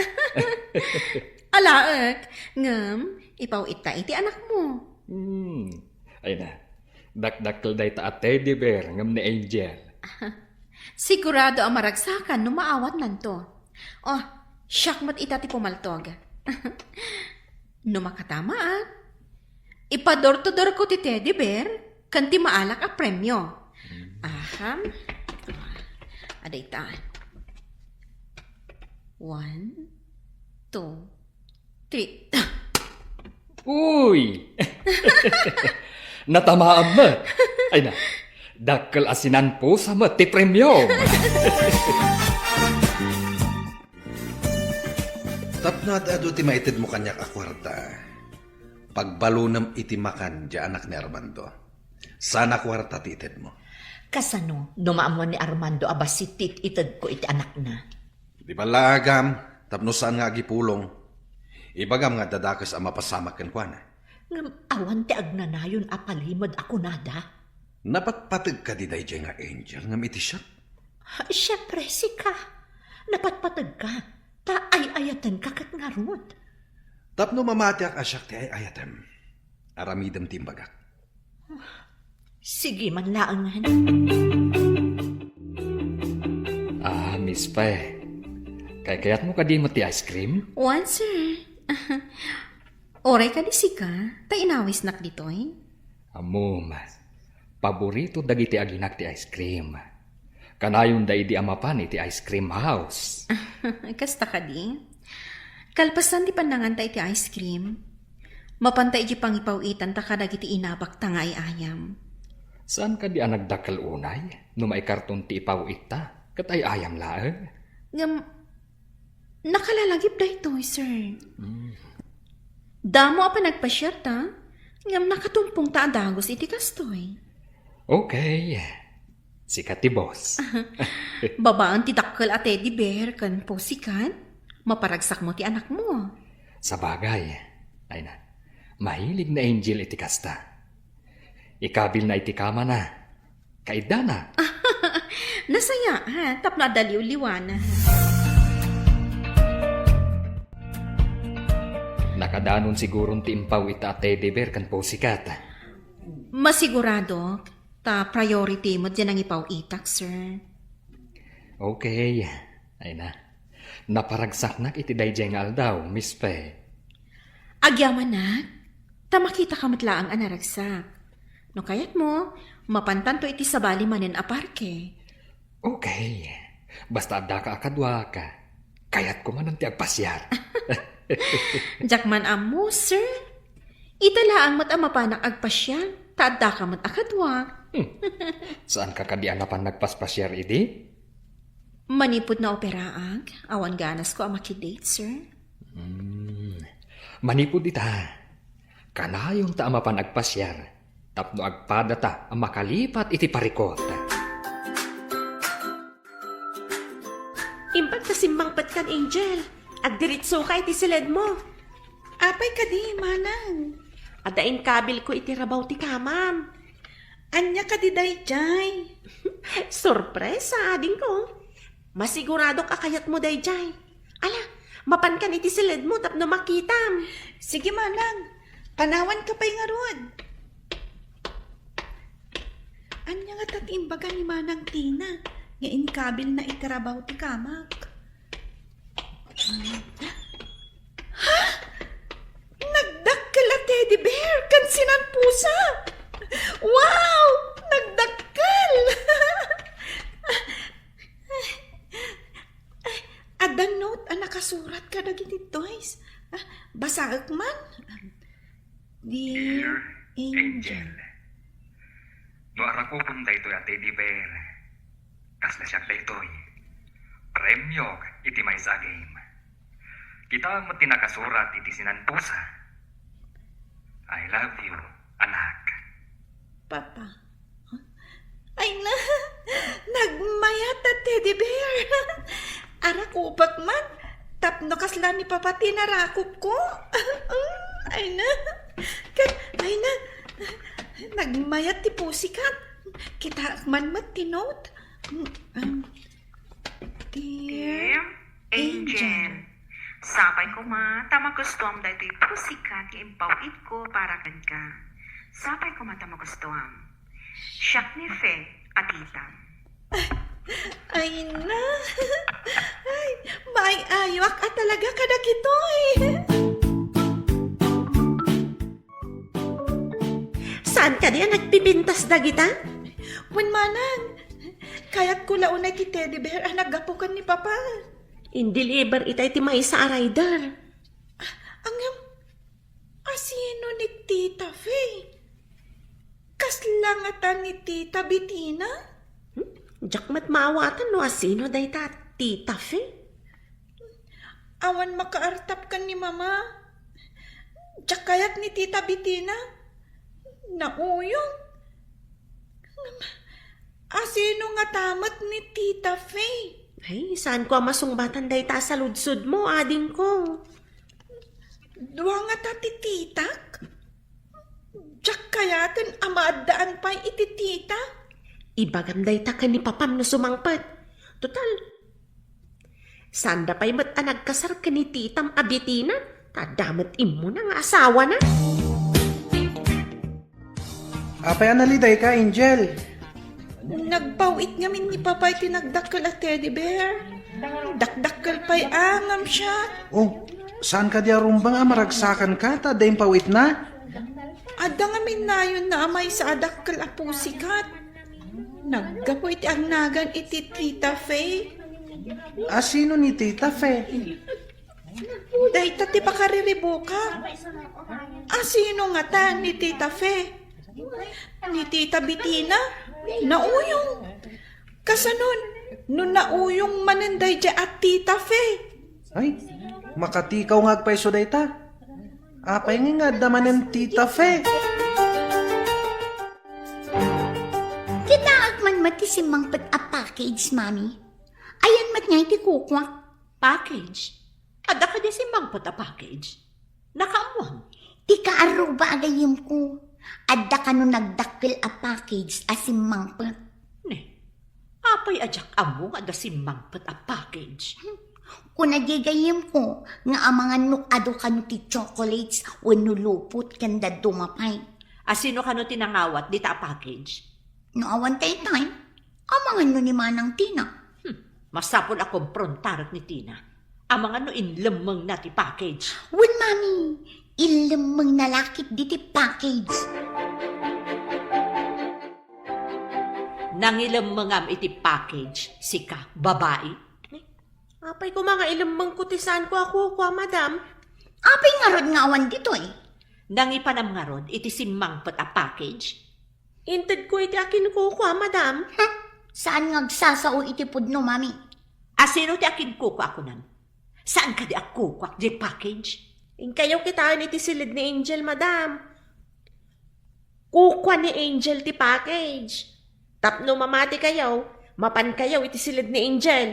Alaak, ngam, ipaw ita iti anak mo. Ay na, dakdakal day ta at teddy bear ngam ni Angel. Sigurado ang maragsakan no maawat nanto. Oh, syakmat ita ti pumaltog. No makatama ipador-to-dor ko ti teddy bear, kanti maalak a premyo. Aham. Aday taan. 1, 2, 3. Uy! Natamaan mo. Ay na, dakkel asinan po sa mati premyo. Tapno at ado ti maited mo kanyak akwarta. Pagbalunam iti makan di anak ni Armando. Sana kwarta tited mo. Kasano, numaamuan ni Armando abasitit itad ko iti anak na. Di ba lagam, tapno saan nga agipulong. Ibagam nga dadakas ang mapasamak kan kwa na. Ngam awan ti agnanayon apalimod ako nada. Napatpatag ka di day nga angel ngam iti siya. Siyempre, sika. Napatpatag ka. Ta ay-ayatan ka kat nga ron. Tapno mamatiak asyak ti ay ayatem. Aramidam timbagak. Sige man laangan. Miss pa eh. Kayat mo ka di mo ti ice cream? One, sir. Oray ka di sika, ta inawis nak ditoy. Amom, paborito dagiti aginak ti ice cream. Kanayon da idi amapan iti ice cream house. Kasta ka di. Kalpasan di pandangan ta iti ice cream. Mapantay di pangipawitan ta ka dagiti inabak ta nga ayam. Saan ka di anagdakal unay? No may karton ti ipaw ita, kat ay ayam laeng. Ngam, nakalalagip da ito, sir. Damo pa nagpasyar ta, ngam nakatumpong ta adagos iti kastoy. Okay, sikat ti boss. Babaan ti dakkel at teddy bear kan posikan, maparagsak mo ti anak mo. Sa bagay, ay na, mahilig na angel iti kasta. Ikabil na iti kama na, kaida na. Nasaya, ha? Tap na daliw-liwana. Nakadanon sigurong tiimpaw ita teddy bear kan posikat. Masigurado, ta priority mo dyan ang ipaw-itak, sir. Okay, ay na. Naparagsak nak iti dayjay nga aldaw, Miss Pe. Agyaman na, ta makita ka matlaang anaragsak. No kayat mo, mapantanto iti sabali manen a parke. Okay, basta da ka akadwa ka. Kayat ko man ang ti agpasyar. Jakman amo, sir. Italaang mat amapanak agpasyal, taadda ka mat akadwa. Saan ka kadian na pan nagpaspasyar idi? Manipod na operaag, awan ganas ko ang makidate, sir. Manipod ita. Kanayong ta amapan agpasyar. Tapno agpada ta ang makalipat iti parikot. Imbag kasimbang pat kan, Angel. Agdiritso ka iti silid mo. Apay ka di, manang. Adain kabil ko iti rabaw ti kamam. Anya ka di dayjay. Sorpresa, ading ko. Masigurado ka kayat mo, dayjay. Ala, mapan kan iti silid mo tapno makitam. Sige, manang. Panawan ka pa'y nga rod. Anya nga tatimbaga ni Manang Tina. Nga inikabil na itirabaw ti kamak. Ha? Nagdakkel a teddy bear kan sinan pusa. Wow! Nagdakkel! Ada note ang nakasurat ka dagiti toys. Basaak man. Dear Angel. No arako kung daytoy at teddy bear. Kas na siyak daytoy. Premyo iti may sa game. Kita mo tinakasurat iti sinanpusa. I love you, anak. Papa. Ay na, nagmayat at teddy bear. Arakupak man, tapno kasla ni Papa tinarakop ko. Ay na, ay na, nagmayat ti pusikat. Kita man tinot. Dear Angel. Sapay ko ma, tamagustuam da ito'y pusikat yung impawit ko para kan ka. Sapay ko ma tamagustuam. Siyak ni Fe at itam. Ay na, ay, may ayok at talaga kadakitoy. Saan ka diyan nagpipintas dagita? Wan manang, kayat ko launay ti teddy bear ang nagapukan ni Papa. In-deliver itay ti may sa rider. Angam, asino ni Tita Faye? Kaslangatan ni Tita Bettina? Diyak mat maawatan no asino day ta Tita Faye. Awan makaartap ka ni Mama. Diyak kayat ni Tita Bettina? Nauyong. Asino nga tamat ni Tita Faye? Ay, saan ko masungbatan day ta sa ludsud mo, ading ko? Dua nga ta ti titak? Diyak kayatin amaadaan pa iti tita? Ibagam day ta ka ni papam no sumangpat. Total, sanda pa'y mat nagkasar ka ni titam abitina? Tadamat imo na nga asawa na. Apay analiday ka, Angel. Nagpawit ngamin ni Papay tinagdakkel a teddy bear. Dakdakkel pa'y angam siya. Oh, saan ka diya rumbang maragsakan ka? Tadayang pawit na? Ada ngamin na yun na amay sa adakkel a pusikat. Naggapo iti agnagan iti Tita Faye. Asino ni Tita Fe? Dahita ti pakariribuka. Asino nga ta ni Tita Faye? Ni Tita Bettina? Nauyong. Kasanon, no nauyong mananday dya at Tita Faye. Ay, makatikaw nga agpaiso day ta. Apay nga daman ng Tita Fe. Kinaag man matisimang pat a package, Mami. Ayan mat nga iti kukwak. Package? Ada ka di si mangpot a package? Nakaamuan. Ti kaaruba agayim ko. Adda ka no nagdakkel a package asimang pat. Ne, apay ajak amo ada si mangpot a package. Kung nagigayim ko, nga ang mga nukado ka no ti chocolates o nulupot kanda dumapay. Asino ka no tinangawat di ta a package? No awan tayo time, ang mga no ni Manang Tina. Masapol akong prontarot ni Tina. Ang mga no inlemang na ti package. Wen, Mami, ilamang nalakit di ti package. Nangilemang am iti package, sika, babae. Apay ko mga ilambang kutisan ko ako, madam. Apay nga rod nga awan dito eh. Nangipanam nga ron, iti si mangpot a package. Inted ko iti akin ko, madam. Ha? Saan nga agsasao iti pudno, Mami? Asino ti akin kuko ako nan? Saan ka di ako kukwak di package? In kayo kitaan iti silid ni Angel, madam. Kukwa ni Angel ti package. Tapno mamati kayo, mapan kayo iti silid ni Angel.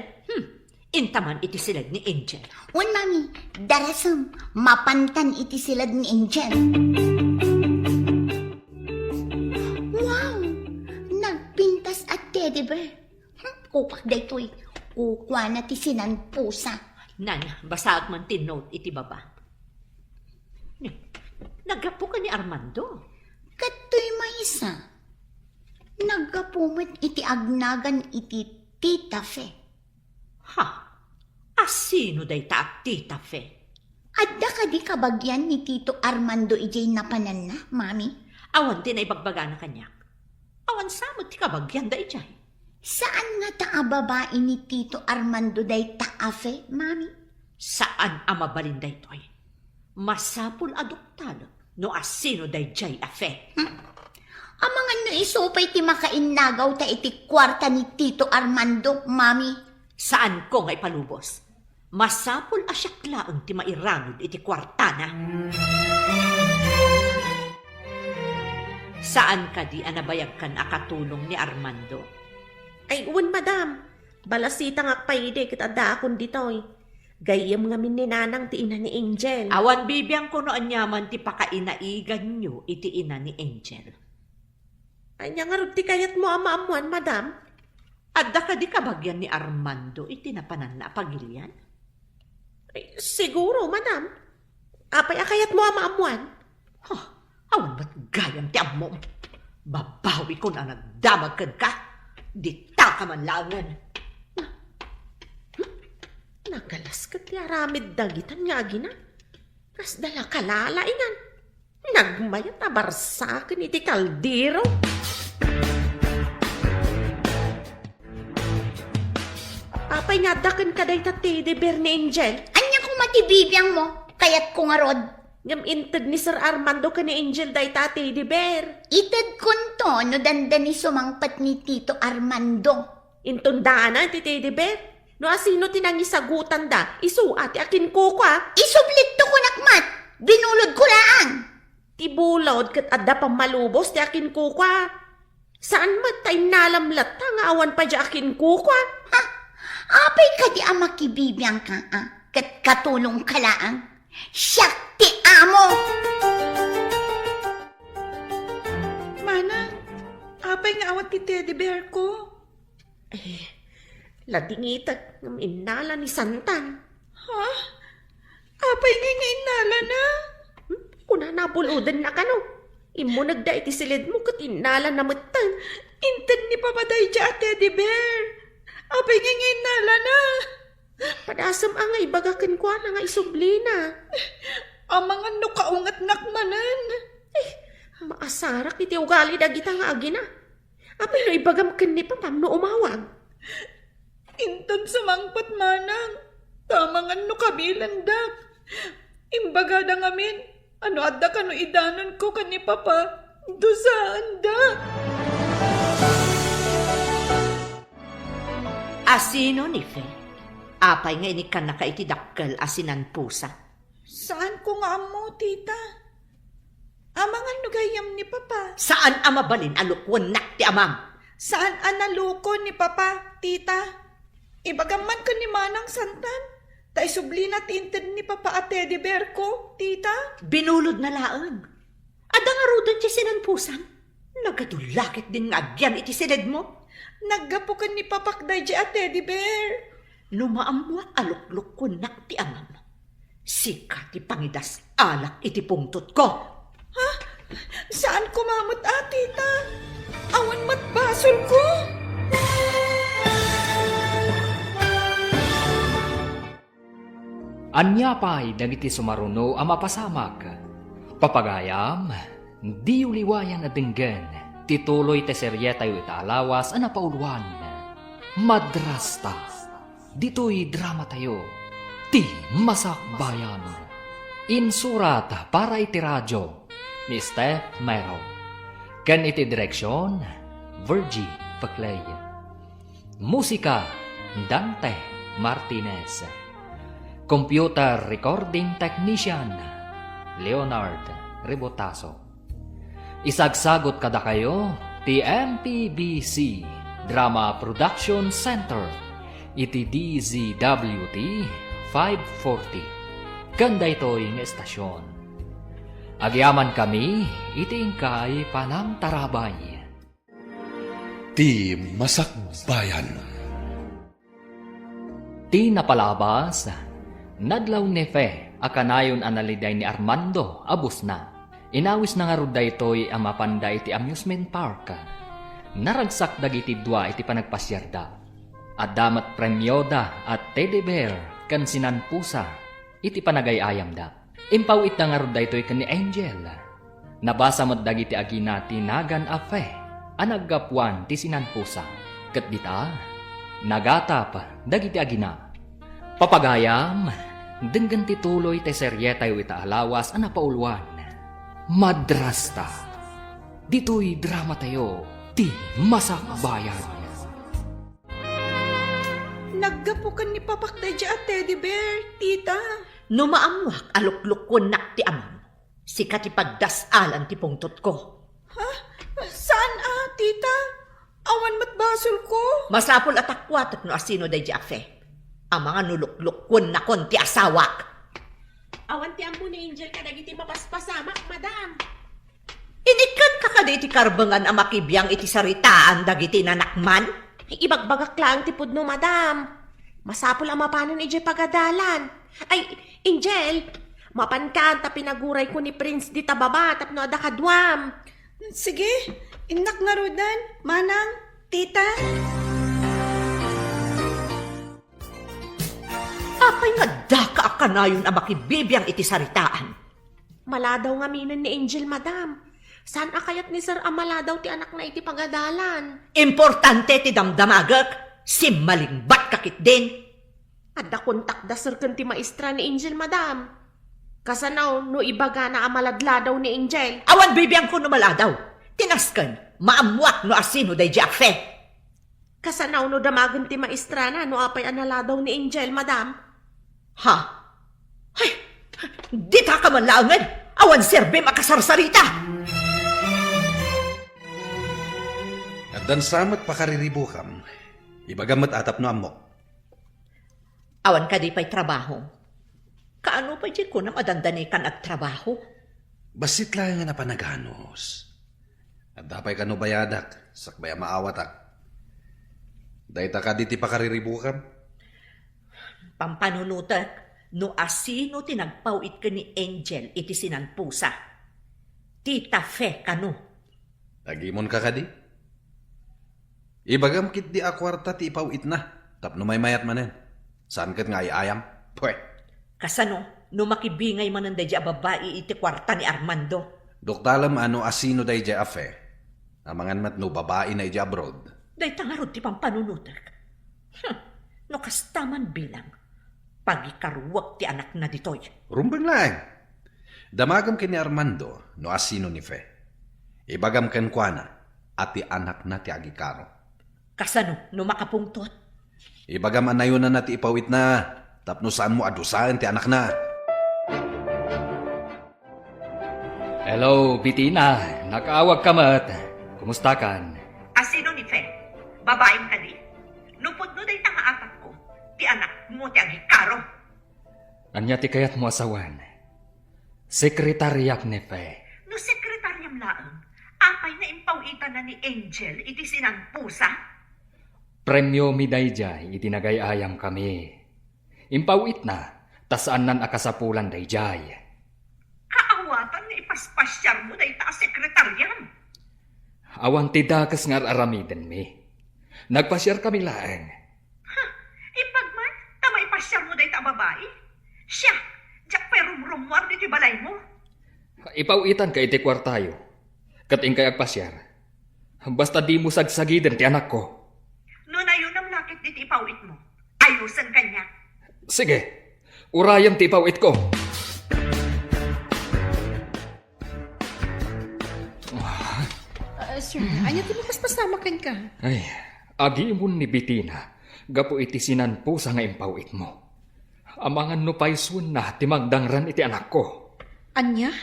Intaman iti silad ni Angel. Wen, Mami, darasam, mapantan iti silad ni Angel. Wow! Nagpintas at teddy bear. Kukwak da ito eh. Kukwa na ti sinan pusa. Nan, basaag man tinote iti baba. Nagapo ka ni Armando. Katoy maysa. Nagkapumit iti agnagan iti Tita Fe. Ha? Asino day ta at Tita Fe? Adda ka di kabagyan ni Tito Armando ijay napanan na, Mami? Awan din ay bagbaga na kanyak. Awan samot ti kabagyan da ijay. Saan nga ta a babae ni Tito Armando day taafe, Mami? Saan ang mabalin da ito'y? Masapul adoptado no asino day jay afe. Ang mga no isupay ti makainagaw ta iti kwarta ni Tito Armando, Mami? Saan ko ngay palubos? Masapul asyaklaan ti mairanod iti kwartana. Saan ka di anabayag kan akatulong ni Armando? Ay, uwan, madam. Balasita nga payde kita dakon ditoy. Gayam nga min ni nanang ti ina ni Angel. Awan bibiyang kuno anyaman ti pakainaigan nyo iti ina ni Angel. Ay, nga rod ti kayat mo ama-amuan, madam. Adda ka di kabagyan ni Armando iti napanan na pagilian? Ay, siguro, madam. Apay akayat mo ama-amuan. Awan ba't gayam ti ammo? Babawi ko na nagdamag ka. Di ta ka man langan. Nagalas ka ti aramid dagitan nga gina. Kas dala kalalaingan. Nagmayat na barsakin iti kaldero. Apay nga dakan ka day ta teddy bear ni Angel. Anya kung matibibiyang mo, kaya't ko nga rod. Ngam inted ni Sir Armando ka ni Angel day ta teddy bear. Itad kunto no dandani sumangpat ni Tito Armando. Intundaan ti teddy bear. No asino tinangisagutan da, isu ati akin ko kwa. Isublit to ko nakmat, binulod ko laang. Tibulod kat adda pang malubos ti akin ko kwa. Saan matay nalamlat nga awan pa di akin ko kwa. Apay ka di ang makibibiyang ka, kat katulong ka laang. Siyak ti amo! Manang, apay nga awat ti teddy bear ko. Ladingitag ng inala ni Santan. Ha? Apay nga inala na. Kuna nabuludan na ka no. Imo nagda iti silid mo kat inala na matan. Inted ni papaday dya teddy bear. Apay nga inala na. Padasam angay bagakan ko na nga isublina. Ang mga nukaungat nakmanan. Maasarak iti ugali dagita nga agina. Apay no ibagam ken ni papam no umawag. Inton sumangpat manang. Tamangan no kabilandak. Imbagada ngamin. Ano adda ka no idanon ko ka ni papa. Dusaan da. Asino ni Fe? Apay nga ini ka nakaitidakkel asinan pusa. Saan ko nga mo, tita? Amangan no gayam ni papa. Saan amabalin alukwan nak ti amam? Saan analuko ni papa, tita? Ibagaman ka ni Manang Santan. Ta isublina tinted ni papa at teddy bear ko, tita. Binulod na laang. Ada nga rudan ti sinan pusan. Nagadulakit din nga agyan iti silid mo. Naggapukan ni papakday di at teddy bear. Numaamuat alukluk ko nak ti amam. Sika ti pangidas alak iti pungtot ko. Ha? Saan kumamot tita? Awan matbasol ko. Anya pa'y dagiti sumaruno ang mapasamak. Papagayam, di uliwayan na dinggan, tituloy te seryeta yu itaalawas ang napauluan. Madrasta, dito'y drama tayo, ti masakbayan. Insurat para iti radyo, ni Steph Mero. Kan iti direksyon, Virgie Paclay. Musika, Dante Martinez. Computer Recording Technician, Leonard Rebotaso. Isagsagot kada kayo, ti MPBC Drama Production Center, iti DZWT 540. Kanda ito'y nga estasyon. Agyaman kami, iti ingkay panang tarabay. Ti Masakbayan. Ti napalabas, nadlaw ni Fe, akanayon analiday ni Armando, abus na. Inawis na nga ruday ito'y ang mapanda iti amusement park. Naragsak dagiti dua iti panagpasyarda. At damat premyoda at teddy bear kan sinanpusa iti panagayayam da. Impawit na nga ruday ito'y kan ni Angel. Nabasa mo't dagiti agina tinagan a Fe, anaggapuan ti sinanpusa. Kat dita, nagatap dagiti agina. Papagayam, denggan tituloy te seryeta yu itaalawas ang napauluan. Madrasta, dito'y drama tayo, ti masakbayan. Naggapukan ni papakday di at teddy bear, tita. Numaamuak alukluk ko nak ti amam. Sika ti pagdasalan ti pungtot ko. Ha? Saan tita? Awan matbasol ko. Masapol at akwatot no asino day di afe. Ang mga nulukluk ko na kon ti asawak. Awan ti ampo ni Angel ka dagiti mapaspasamak, madam. Inikan ka kada iti karbangan ang makibiyang iti saritaan dagiti nanakman? Ibagbagak lang ti pudno, madam. Masapol ang mapanon iti pagadalan. Ay, Angel, mapan ka ta pinaguray ko ni Prince di tababa tapno ada kadwam. Sige, inak nga rudan. Manang, tita. Apay nga daka akanayon ang makibibiyang iti saritaan. Maladaw nga minan ni Angel, madam. Saan akayat ni Sir Amaladaw ti anak na iti pagadalan? Importante ti damdamagak. Simmalingbat kakit din. Adda kontak da sir kan ti maestra ni Angel, madam. Kasanaw, no ibaga na amaladla daw ni Angel. Awan bibiyang ko numala daw. Tinaskan, maamwat no asino day Jaffe. Kasanaw no damagan ti maestra na no apay anala daw ni Angel, madam. Ha? Ay, di ta ka man laangan. Awan serbe makasarsarita. At dan samat pakariribukam, ibagamat atap no amok. Awan ka di pa'y trabaho. Kaano pa di ko na madandani kan at trabaho? Basit lang nga na panaganos. At dapay ka no bayadak, sakbaya maawatak. Dahita ka di ti pakariribukam. Pampanunutak, no asino tinagpawit ka ni Angel iti sinanpusa. Tita Fe ka no. Tagimon ka kadi. Ibagam kit di akwarta ti ipawit na. Tapno may mayat manen. Saan kat nga ayam? Pwe. Kasano, no makibingay man ang dadya babae iti kwarta ni Armando. Doktalam ano asino day di afe. Amangan mat no babae na iti abroad. Day tangarod ti pampanunutak. No kastaman bilang. Pagikaruwag ti anak na ditoy. Rumbang lang. Damagam ken ni Armando no asino ni Fe. Ibagam ken kuana at ti anak na ti agikaro. Kasano, no makapungtot. Ibagam anayon na ti ipawit na. Tapno saan mo adusahan ti anak na. Hello, Bitina. Nakaawag ka mat. Kumusta kan? Asino ni Fe? Babaeng ka di? Nupod no day tangaapat ko. Ti anak mo ti agikaro. Anya ti kayat mo asawan? Sekretariyak ni Fe. No sekretaryam laang, apay na impawitan na ni Angel iti sinangpusa. Premyo mi dayjay itinagayayam kami. Impawit na, tasaan nan akasapulan dayjay. Kaawatan na ipaspasyar mo day ta sekretaryam. Awan ti dakas nga aramiden mi. Nagpasyar kami laeng. Ipagman, tama ipasyar mo day ta babae. Siya, jak pa rumrumwar dito balay mo. Ipawitan ka iti kwartayo. Kating kay agpasyar. Basta di mo sagsagiden ti anak ko. No na yun ang lakit dito ipawit mo. Ayusan kanya. Sige, urayan ti ipawit ko. Sir, anya ti paspasamakan ka. Ay, agi mo ni Bitina. Gapo iti sinanpusa nga impawit mo. Amangan no paisun na ti magdangran iti anak ko. Anya?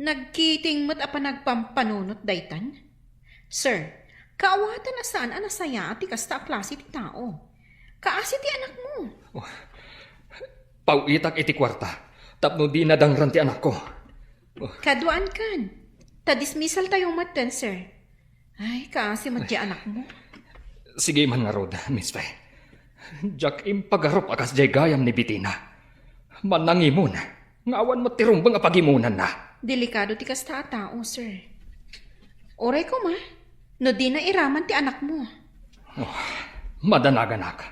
Nagkiting mo't apa nagpampanunot daytan? Sir, kaawatan na saan anasaya ati kasta klase ti tao. Kaasi ti anak mo. Pawitak iti kwarta. Tapno di nadangran ti anak ko. Kaduan kan. Ta-dismissal tayo matan, sir. Ay, kaasi mat di anak mo. Sige man nga rod, Miss Fe. Jak impagarop akas jay gayam ni Bitina. Manangimon. Ngawan mo tirumbang apagimunan na. Delikado ti kasta tao, sir. Oray ko ma. No di na iraman ti anak mo. Madanaganak.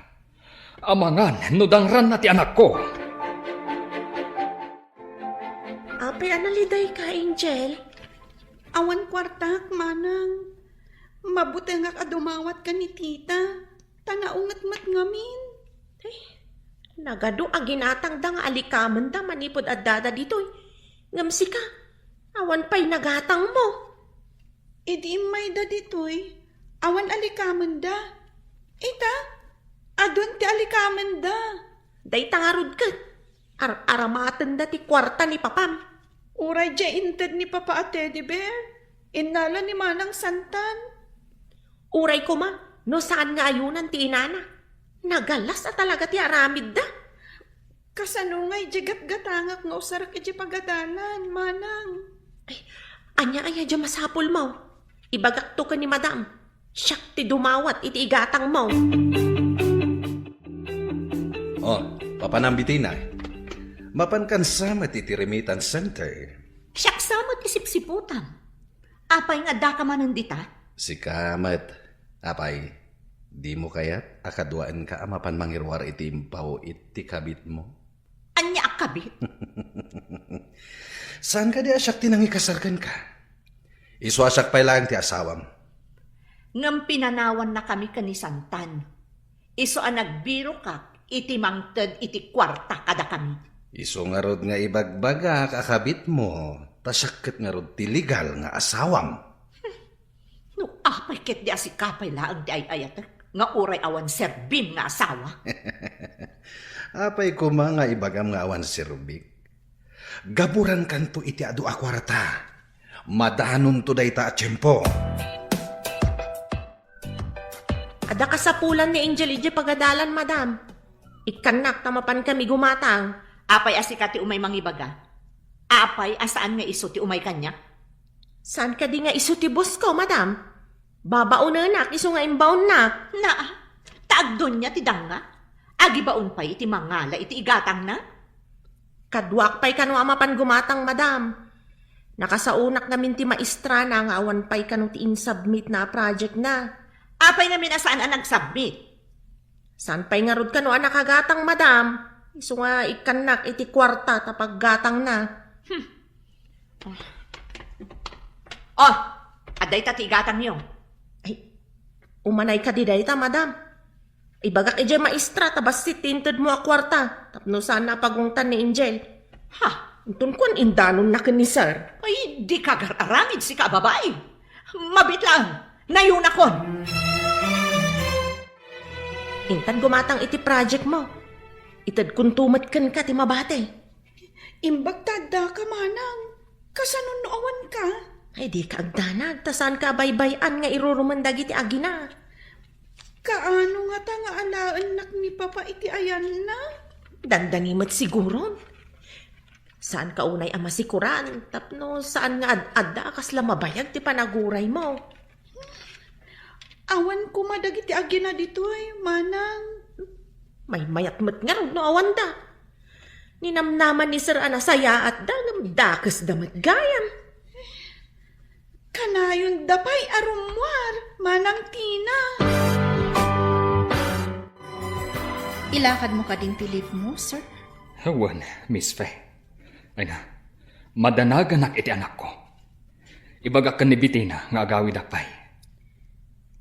Amangan, nudangran na ti anak ko. Apay analiday ka, Angel. Awan kwartak, manang. Mabuti nga kadumawat ka ni tita. Tanaungat mat ngamin. Nagado aginatang da nga alikaman da manipod at dada ditoy. Ngamsi ka. Awan pa'y nagatang mo. Idi may da ditoy. Awan alikaman da. Ita, adon ti alikaman da. Day tangarod ka. Aramatan da ti kwarta ni papam. Uray dya inted ni Papa at Teddy Bear. Inala ni Manang Santan. Uray ko ma, no saan nga ayunan ti inana? Nagalas na talaga ti aramid da. Kasano nga'y jagat-gatangak nga usarak iti pagadalan, Manang. Anya dya masapul mo. Ibagak to ka ni madam. Siyak ti dumawat iti igatang mo. Oh, papanambitina. Mapankan sama ti remittance center. Siyak samot isip-siputan. Apay nga da ka manundita? Si Kamat, apay, di mo kaya't akadwaan ka amapan mangirwar iti impaw iti kabit mo? Anya akabit? Saan ka di asyak tinang ikasarkan ka? Iswasak pa lang ti asawam. Ngam pinanawan na kami kanisantan. Iso ang nagbiro kak, iti mangted iti kwarta kada kami. Iso nga rod nga ibagbaga kakabit mo, tasakit nga rod ti legal nga asawam. No, apay ket di asikapay laang di ay ayatek, nga uray awan serbim nga asawa. Apay ko nga ibagam nga awan si Rubik. Gaburan kanto iti adu akwarta. Madanon to dayta a tiyempo. Ada kasapulan ni Angel ije pagadalan, madam. Ikanak tamapan kami gumatang. Apay asikati umay mangibaga. Apay asaan nga iso ti umay kanya. Saan ka di nga iso ti boss ko, madam? Babaunanak, iso nga imbaon na. Na, taagdon niya ti danga. Agi baon pa'y iti mangala iti igatang na. Kadwak pa'y kanu amapan gumatang, madam. Nakasaunak namin ti maestra na nga awan pa'y kanu ti in-submit na project na. Apay namin asaan ang nag-submit. Saan pa'y nga rod kanu ang nakagatang, madam? Iso nga ikanak iti kwarta tapag gatang na. Oh, aday ta ti igatang niyo. Ay, umanay ka di dayta, madam. Ibagak ije maestra tabas si tinted mo a kwarta. Tapno sana pagungtan ni Angel. Ha, Untun ko ang indanon na ni sir. ay di ka aramid si kababae. Mabit lang, nayon akon. Intan gumatang iti project mo. Itad kung tumatkan ka ti mabate. Imbag tada ka manang. Kasanon no awan ka? Ay di ka agdanag. Tasan ka baybayan nga irurumandag iti agina. Kaano nga ta nga alaanak ni Papa iti ayan na? Dandangimat siguro. Saan ka unay ama sikuran? Tapno saan nga ad-adda kasla mabayag ti panaguray mo? Awan ko madagiti agina ditoy, manang. May mayatmat nga rin no awan da. Ninamnaman ni Sir Anasaya at dangam dakas damat gayam. Kanayon dapay arumwar, manang Tina. Ilakad mo ka ding tilip mo, sir. Hawan, Miss Faye. Ay na, madanagan iti anak ko. Ibagak ka ni Bitina nga agawid akpay.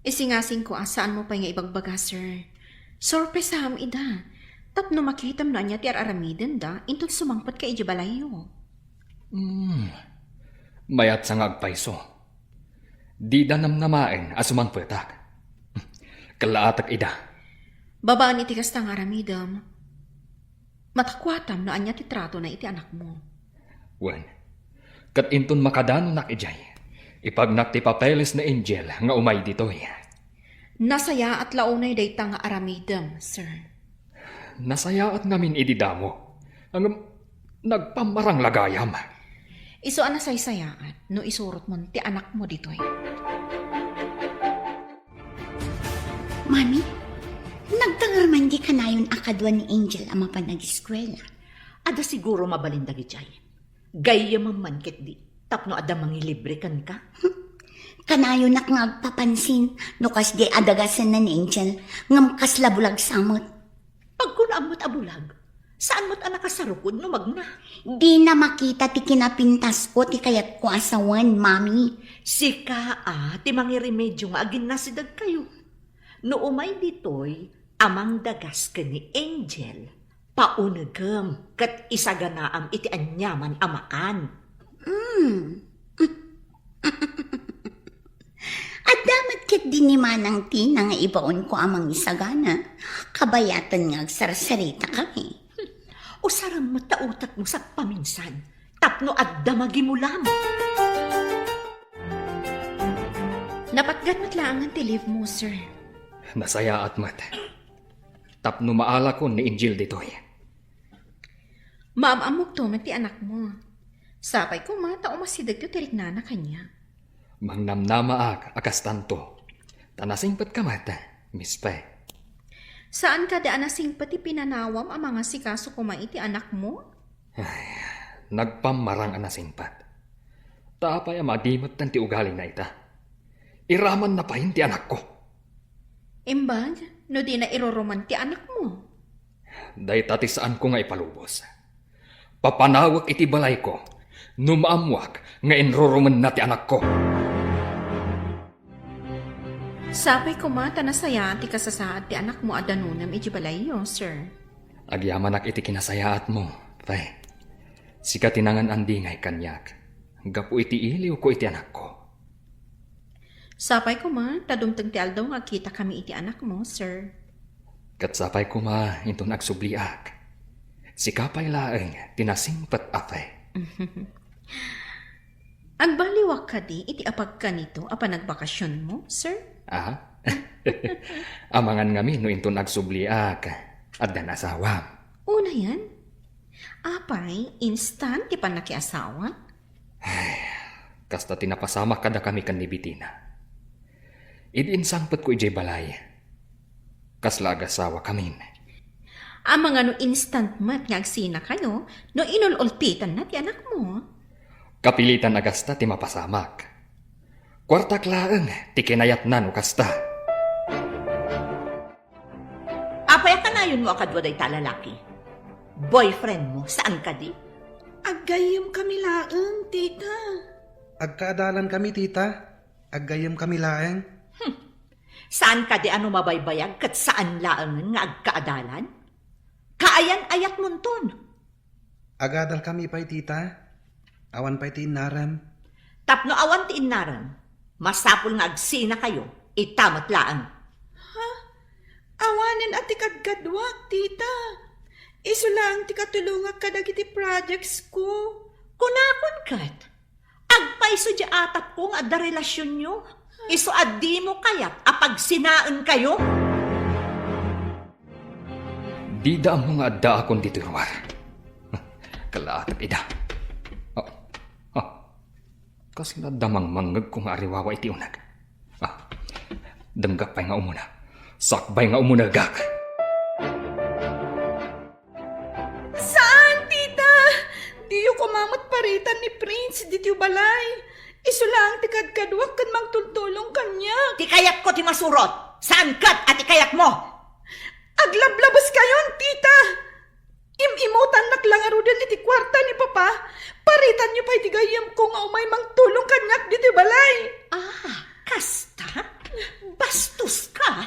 Isingasing ko saan mo pa nga ibagbaga, sir. Sorpresam ida. Tapno makitam na niya ti aramiden da, intun sumangpat ka iji balayo. Mayat sa nga agpayso. Di da namnamain asumang petak. Kalaatak ida. Babaan iti kastang aramidam. Matakwatam na anya ti trato na iti anak mo. Wen, kat intun makadano nak ijay. Ipagnak ti papeles na Angel nga umay ditoy. Nasaya at launay dayta nga aramidam, sir. Nasaya at ngamin ididamo. Ang nagpamarang lagayam. Iso anasaysayaan no isurot mo ti anak mo ditoy. Mami, nagtangar man di kanayon akadwa ni Angel ang mapanag-eskwela. Ada siguro mabalindag ijay. Gaya man ket di. Tapno ada mangilibre kan ka. Kanayon nak nga agpapansin no kas di adagasan na ni Angel ngam kas labulag samot. Pag kunaamot abulag, saan mo't anak kasarukod no magna? Di na makita ti kinapintas ko ti kayat ko asawan, mami. Sika ti mangiremedyo nga agin nasidag kayo. No umay ditoy, amang dagas ka ni Angel. Paunagam kat isaganaam iti anyaman amakan. At damat ket din ni Manang Tina nga ibaon ko amang isagana. Kabayatan nga agsarasarita kami. Usaram mo tautat mo sa paminsan. Tapno at damagi mo lam. Napatgan matlaangan ti live mo, sir. Nasaya at mat. Tapno maala ko ni Angel ditoy. Maamamog to ti anak mo. Sapay ko mata umasidag to tirik na kanya. Mangnamnamaak akas tanto. Tanasingpat ka mata, Miss Faye. Saan ka daan nasing pati pinanawam ang mga sikaso kumaiti anak mo? Nagpamarang anasingpat. Tapay ang madimot ng ti ugaling na ita. Iraman na pa ti anak ko. Imbag, no di na iroroman ti anak mo. Day tati saan ko nga ipalubos. Papanawak iti balay ko. Numaamwak nga enroroman na ti anak ko. Sapay ko ma, tanasaya ti kasasaad ti anak mo adanunam iti balayo, sir. Agyamanak iti kinasayaat mo, Fe. Sika tinangan andingay kanyak. Gapu iti iliw ko iti anak ko. Sapay ko ma, tadumteng ti aldaw nga kita kami iti anak mo, sir. Katsapay ko ma, into nagsubliak. Sikapay laeng, tinasingpat afe. Agbaliwak ka di, iti apag ka nito, apa nagbakasyon mo, sir? Ah? Amangan ngami no into nagsubliak. At dan asawam. Una yan. Apay, instant ti panakiasawa? Kasta tinapasama kada kami kan ni Bitina. Idiinsangpat ko ijay balay. Kasla agasawa kami. Amang ano instant mat nga agsina kayo, no inululpitan na ti anak mo. Kapilitan agasta ti mapasamak. Kwartak laeng ti kinayatnan o kasta. Apay ka na yun mo akadwa day talalaki. Boyfriend mo, saan ka di? Agayam kami laeng, tita. Agkaadalan kami, tita. Aggayam kami laeng. Saan ka di ano mabaybayag kat saan laangan nga agkaadalan? Kaayan ayat munton. Agadal kami pa'y, tita. Awan pa'y tinaram. Tapno awan ti inaran. Masapul nga agsina kayo, itamat laang. Awanan at ikadgadwak, tita. Iso lang ti katulungag kadagiti projects ko. Kunakon kat. Agpaiso di atap kong adda relasyon nyo. Iso addi mo kayat apag sinaan kayo. Di da mo nga adda akong dito ruwar. Kalaatap ida. Kasla damang manggag kong ariwawa iti unag. Damgak pa'y nga umuna. Sakbay nga umuna gak. Saan, tita? Diyo kumamot paritan ni Prince dito balay. Iso lang ti kadkadwak kan magtultulong kanya. Ti kayat ko ti masurot. Saan kat at ikayat mo? Aglablabas kayon, tita. Imimutan naklangarudan iti kwarta ni Papa. Paritan niyo pa iti gayam ko nga umay mangtulong kanyak dito balay. Kasta? Bastos ka?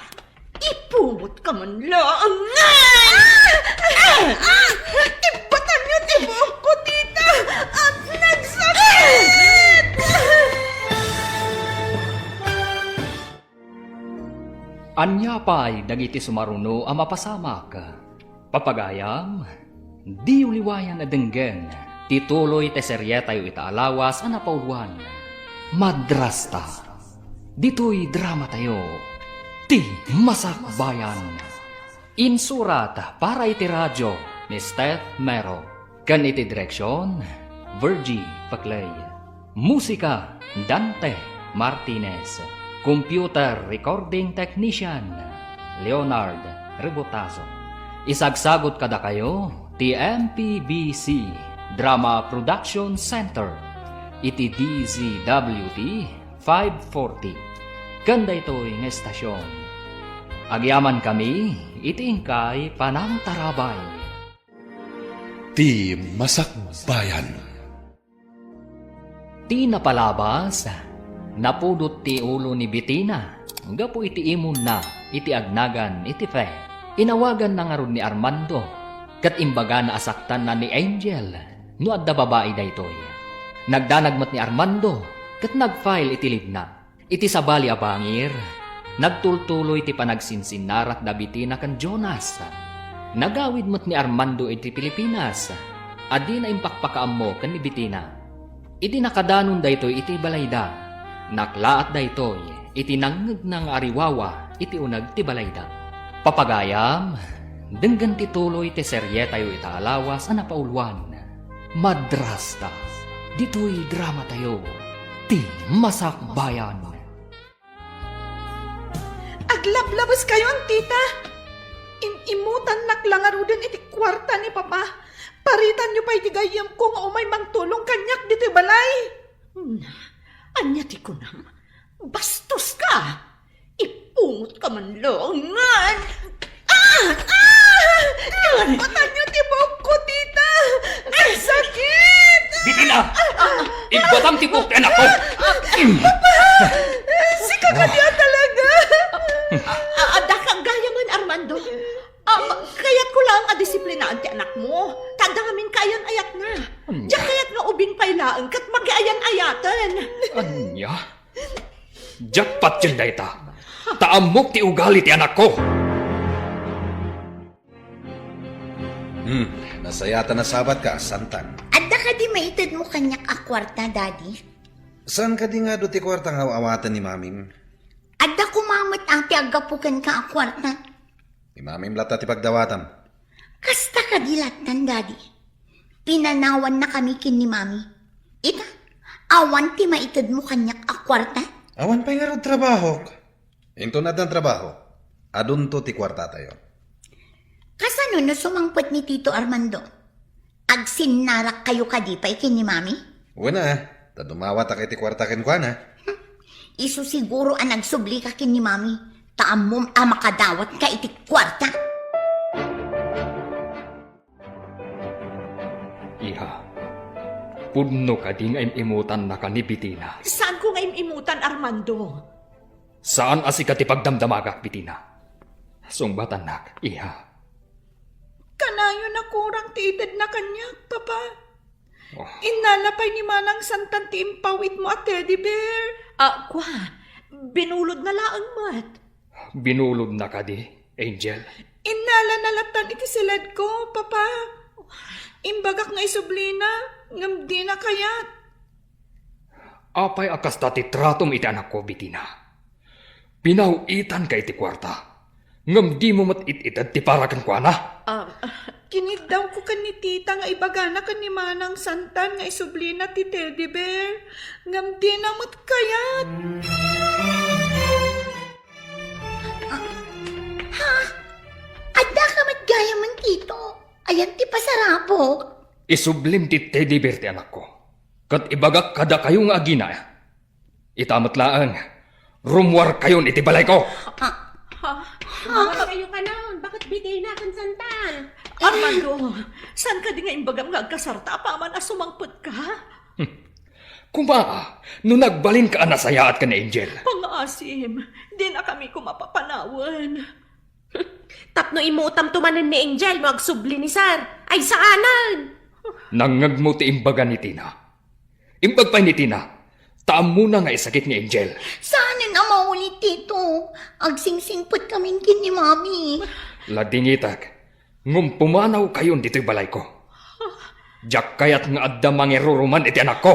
Ipumot ka man laangan! Ibatan niyo ti buhok ko, tita. At nagsakit! Anya pa'y dagiti sumaruno ang mapasamak. Papagayam, di uliwayan na denggen. Tituloy te serye tayo itaalawas ang napauluan. Madrasta. Dito'y drama tayo. Ti Masakbayan. Insurat para iti radyo ni Steph Mero. Kan iti direksyon, Virgie Paclay. Musika, Dante Martinez. Computer Recording Technician, Leonard Rebotazo. Isagsagot kada kayo, TMPBC Drama Production Center, iti DZWT 540. Ganda ito'y ng estasyon. Agyaman kami, itingkay panang tarabay. Ti Masakbayan. Ti napalabas, napudot ti ulo ni Bitina. Gapo iti imon na, iti agnagan, iti fe. Inawagan na nga ron ni Armando. Kat imbaga na asaktan na ni Angel. No adda babae daytoy. Nagdanagmat ni Armando. Kat nagfile iti libna. Iti sabali abangir. Nagtultuloy iti panagsinsinarat da Bitina kan Jonas. Nagawid mo't ni Armando iti Pilipinas. Adi na impakpakaam mo kan ni Bitina. Iti nakadanon daytoy iti balayda. Naklaat daytoy iti nangag ng ariwawa iti unag ti balayda. Papagayam, denggan tituloy ti serye tayo itaalawas ang napauluan. Madrasta. Dito'y drama tayo. Ti Masakbayan. Aglablabas kayon, tita. Imutan naklangarudan iti kwarta ni Papa. Paritan niyo pa iti gayam ko nga umay mangtulong kanyak dito balay. Anya ti kunam, bastos ka! Ipungot ka man longan! Patan niyo ti buhok ko, tita. Ang sakit! Bitina! Igbatang tipok, anak ko! Si kakadya talaga! Anya? Jackpot yun dayta. Taamok ti ugali ti anak ko. Nasayata na sabat ka, santan. Adda ka di maitid mo kanyak akwarta, Daddy. Saan ka di nga do ti kwartang awatan ni maming? Adda kumamot ati agapukan ka akwarta. Ni maming lata ti pagdawatam. Kasta ka dilatan, Daddy. Pinanawan na kami kin ni Mami. Ita, awan ti maitid mo kanyak akwarta. Awan pa nga ro trabaho. Into na dan trabaho. Adun to ti kwarta tayo. Kasano no sumangpot ni Tito Armando? Agsinarak kayo kadipay kin ni Mami? Wala, tadumawa ta kay ti kwarta ken kwa na. Isu siguro ang nagsubli ka kin ni Mami. Taamom makadawat ka iti kwarta. Iha, pudno ka di nga imutan na ka ni Bitina. Saan ko nga imutan, Armando? Saan asi ka ti pagdamdamagak, Bitina? Sungbatan nak, iha. Kanayo na kurang tiitid na kanyak, Papa. Oh. Inalapay ni Manang Santan ti impawit mo at teddy bear. Kwa, binulod na laang mat. Binulod na ka di, Angel. Inala nalatan iti silad ko, Papa. Imbagak nga isublina, ngam di na kayat. Apay akas dati tratom iti anak ko, Bitina. Pinawitan ka iti kwarta. Ngam di mo mat-it-itad ti parakan kwa na. Kinid daw ko kan ni tita nga ibagana kan ni Manang Santan nga isublina ti teddy bear. Ngam di na mat kayat. Adda ka matgaya man, Tito. Ayan ti pasarapok. Isublim ti teddy bear ti anak ko. Kat ibagak kada kayo nga agina. Itamat laang, rumwar kayon iti balay ko. Bakit kayo ka nun? Bakit bitay na kang Santan? Armando, saan ka di nga imbagam nga agkasarta pa man asumangpot ka? Kuma, no nagbalin ka nasayaat ka ni Angel. Pangasim, di na kami kumapapanawan. Tapno imutam tumanan ni Angel, magsubli ni Sar. Ay saanan! Nangagmo ti imbaga ni Tina. Imbag pa ni Tina, taam muna nga isakit ni Angel. Sana na maulit, Tito. Agsingsingpot kaming kin ni Mami. Ladingitag, ngum pumanaw kayon dito'y balay ko. Diyak kayat nga adda mangiruruman iti anak ko.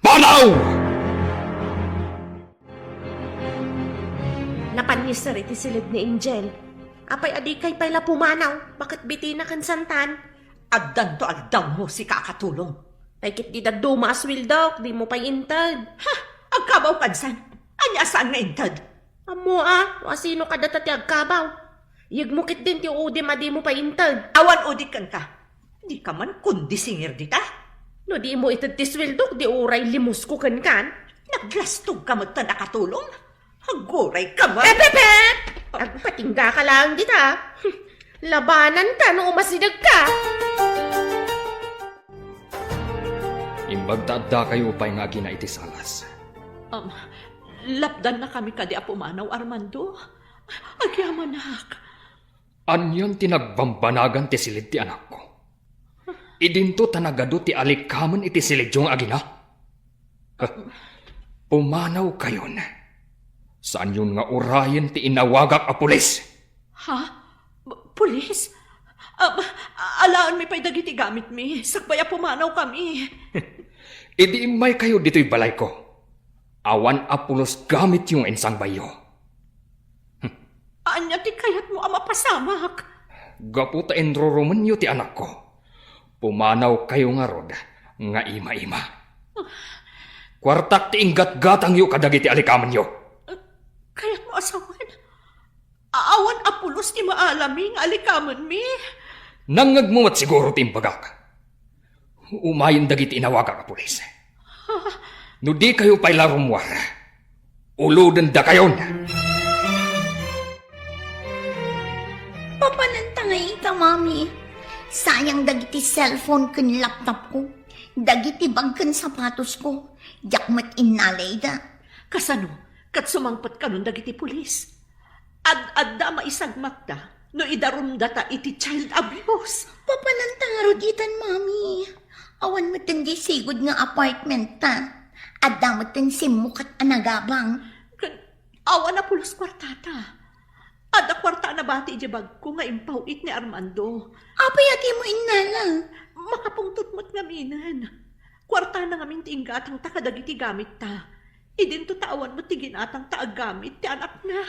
Panaw! Napan ni Sir iti silid ni Angel. Apay adikay pala pumanaw, bakit biti na kan Santan? Agdan to agdaw mo si kakatulong. Ay kit di daduma aswil daw, di mo pa intad. Agkabaw kansan, anya saan nga intad? Amo wasino ka data ti agkabaw. Yag mo kit din ti udim adi mo pa intad. Awan udikan ka. Di ka man kundi singir dita. No di mo itad ti swildok, di uray limus ko kan. Naglastog ka magta nakatulong. Haguray ka man. Pep! Agpatingga ka lang dita. Labanan ka no umasidag ka. Imbag taadda kayo upay nga gina iti salas. Lapdan na kami kadi apumanaw, Armando. Agyamanak. Anyan tinagbambanagan ti silid ti anak ko. Idinto tanagado ti alikaman iti silid yung agina. Pumanaw kayon. Saan yun nga urayan ti inawagak a pulis? Pulis? Alaan may pa'y dagiti gamit mi. Sakbaya pumanaw kami. Idi may kayo dito'y balay ko. Awan apulos gamit yung insang bayo. Anya ti kayat mo ama pasamak. Gaputa enruruman yu ti anak ko. Pumanaw kayo nga rod, nga ima-ima. Kwartak ti inggat-gatang yu kadagiti alikaman yu. Kayat mo asawan. Awan apulos ti maalaming alikaman mi. Nangagmumat siguro ti imbagak. Umayin dagiti inawagak a pulis. No di kayo pa'y larumwar, uludan da kayon. Papanantangay ka, Mami. Sayang dagiti cellphone kun laptop ko. Dagiti bag kun sapatos ko. Yakmat inalay da. Kasano? Kat sumangpot ka nun dagiti pulis. Ad-adda maisagmak da. No idarum data iti child abuse. Papanantangaro ditan, Mami. Awan mo tindi sigod nga apartment ta. At damutin si mukat anagabang. Kan awa na pulos kwartata. Ada kwarta na bati iti bag ko nga impawit ni Armando. Apay ati mo inala. Makapungtot mo't ngaminan. Kwarta na ngamin ti ingatang takadagiti gamit ta. Idin to tawan mo ti ginatang taaggamit ti anak na.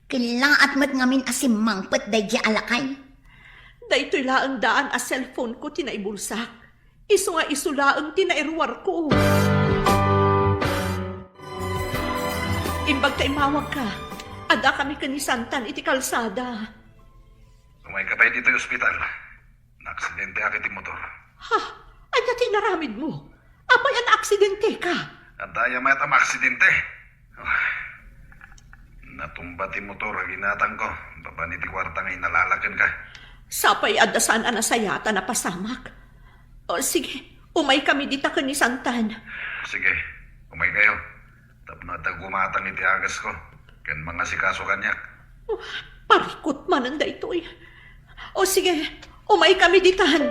Kilaat mo't ngamin asimangpet day di alakay. Daytoy laang daan a cellphone ko tinaibulsak. Iso nga isulaang tinairwar ko. Imbag ta imawag ka. Ada kami kanisantan iti kalsada. Umay ka pa dito yung ospital. Naaksidente akit yung motor. Ha? Anya tinaramid mo? Apay an aksidente ka? At daya may tam aksidente. Natumba ti motor, ginatang ko. Baba ni ti kwarta nga inalalakan ka. Sapay adasan anasayata na pasamak. O sige, umay kami dita kanisantan. Sige, umay kayo. Tapno at gumatang iti agas ko. Kan mga sikaso kanyak. Parikot man ang daytoy. O sige, umay kami ditahan.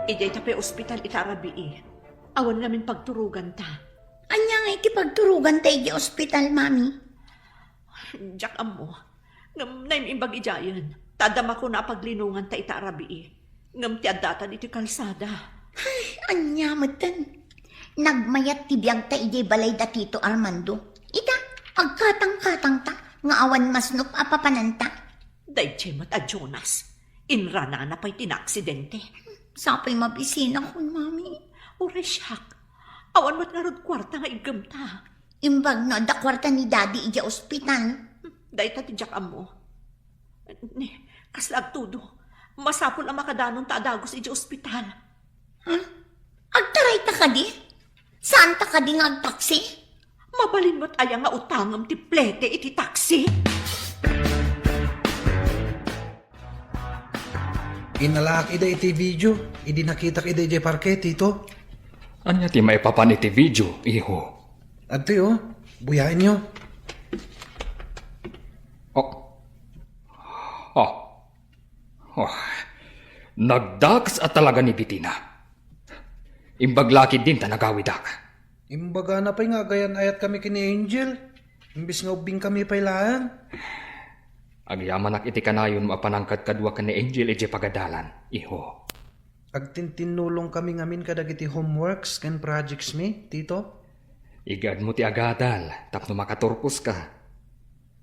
Ijay tape ospital itarabi Awan namin pagturugan ta. Anya nga ikipagturugan tayo di ospital, mami. Jack amo, ngam naim imbag ijayan. Tadama ko na paglinungan ta itarabi Ngam ti adatan iti kalsada. Anya matan. Nagmayat tibiyag ta ijay balay da Tito Armando. Ita, agkatang-katang ta, nga awan masnop apapananta. Dayjay mat a Jonas. Inrana na pa'y tinaksidente. Sapay mabisina ko, mami. Ure siyak. Awan mat nga rod kwarta nga igam ta. Imbag no, da kwarta ni daddy ija ospital. Day ta ti Jack amo. Ni, kaslag tudo. Masapol ang makadanon ta adagos ija ospital. Agtaray ta ka di? Saan ta ka di nga agtaksi? Mabalin mo't aya nga utangam ti plete iti taksi. Inalak ida iti video. Idi nakita ida iti parket ito. Anya ti maipapan iti video, iho. Ate buyain nyo. Nagdaks at talaga ni Bitina. Imbaglakid din ta nagawidak. Imbaga na pa'y nga gayan ayat kami kini Angel. Imbis nga ubing kami pailaan. Agyaman iti kanayon mapanangkat kadwa ka ni Angel iti pagadalan, iho. Agtintinulong kami ngamin kadagiti homeworks ken projects mi, Tito. Igad mo ti agadal, tapno makaturpos ka.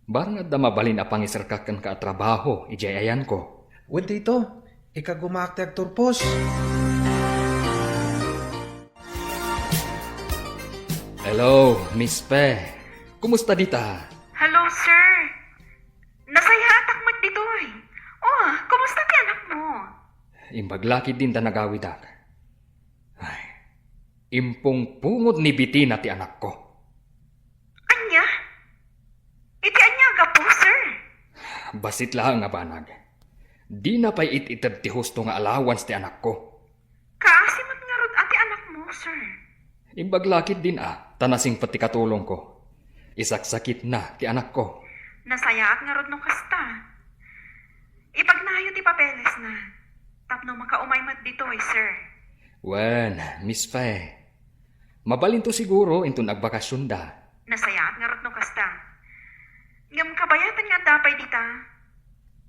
Barang da mabalin apang isarkakan ka at trabaho, ijay ayan ko. Wen, Tito, ikagumakti agturpos. Hello, Miss Pe. Kumusta dita? Hello, sir. Nasayatak mo't ditoy. Oh, kumusta ti anak mo? Imbaglakid din ta nagawidak. Ay, impong pungod ni Bitina ti anak ko. Anya? Iti anya ka po, sir. Basit lang nga banag. Di na pa'y ititad ti husto nga allowance ti anak ko. Kaasimot nga rod ati anak mo, sir. Imbaglakid din tanasing pati katulong ko. Isaksakit na ti anak ko. Nasayaat nga rod no kasta. Ipagnayo ti papeles na. Tapno makaumay mat ditoy, sir. Wen, Miss Fe. Mabalin to siguro into nagbakasyon da. Nasayaat nga rod no kasta. Ngam kabayatan nga dapay dita.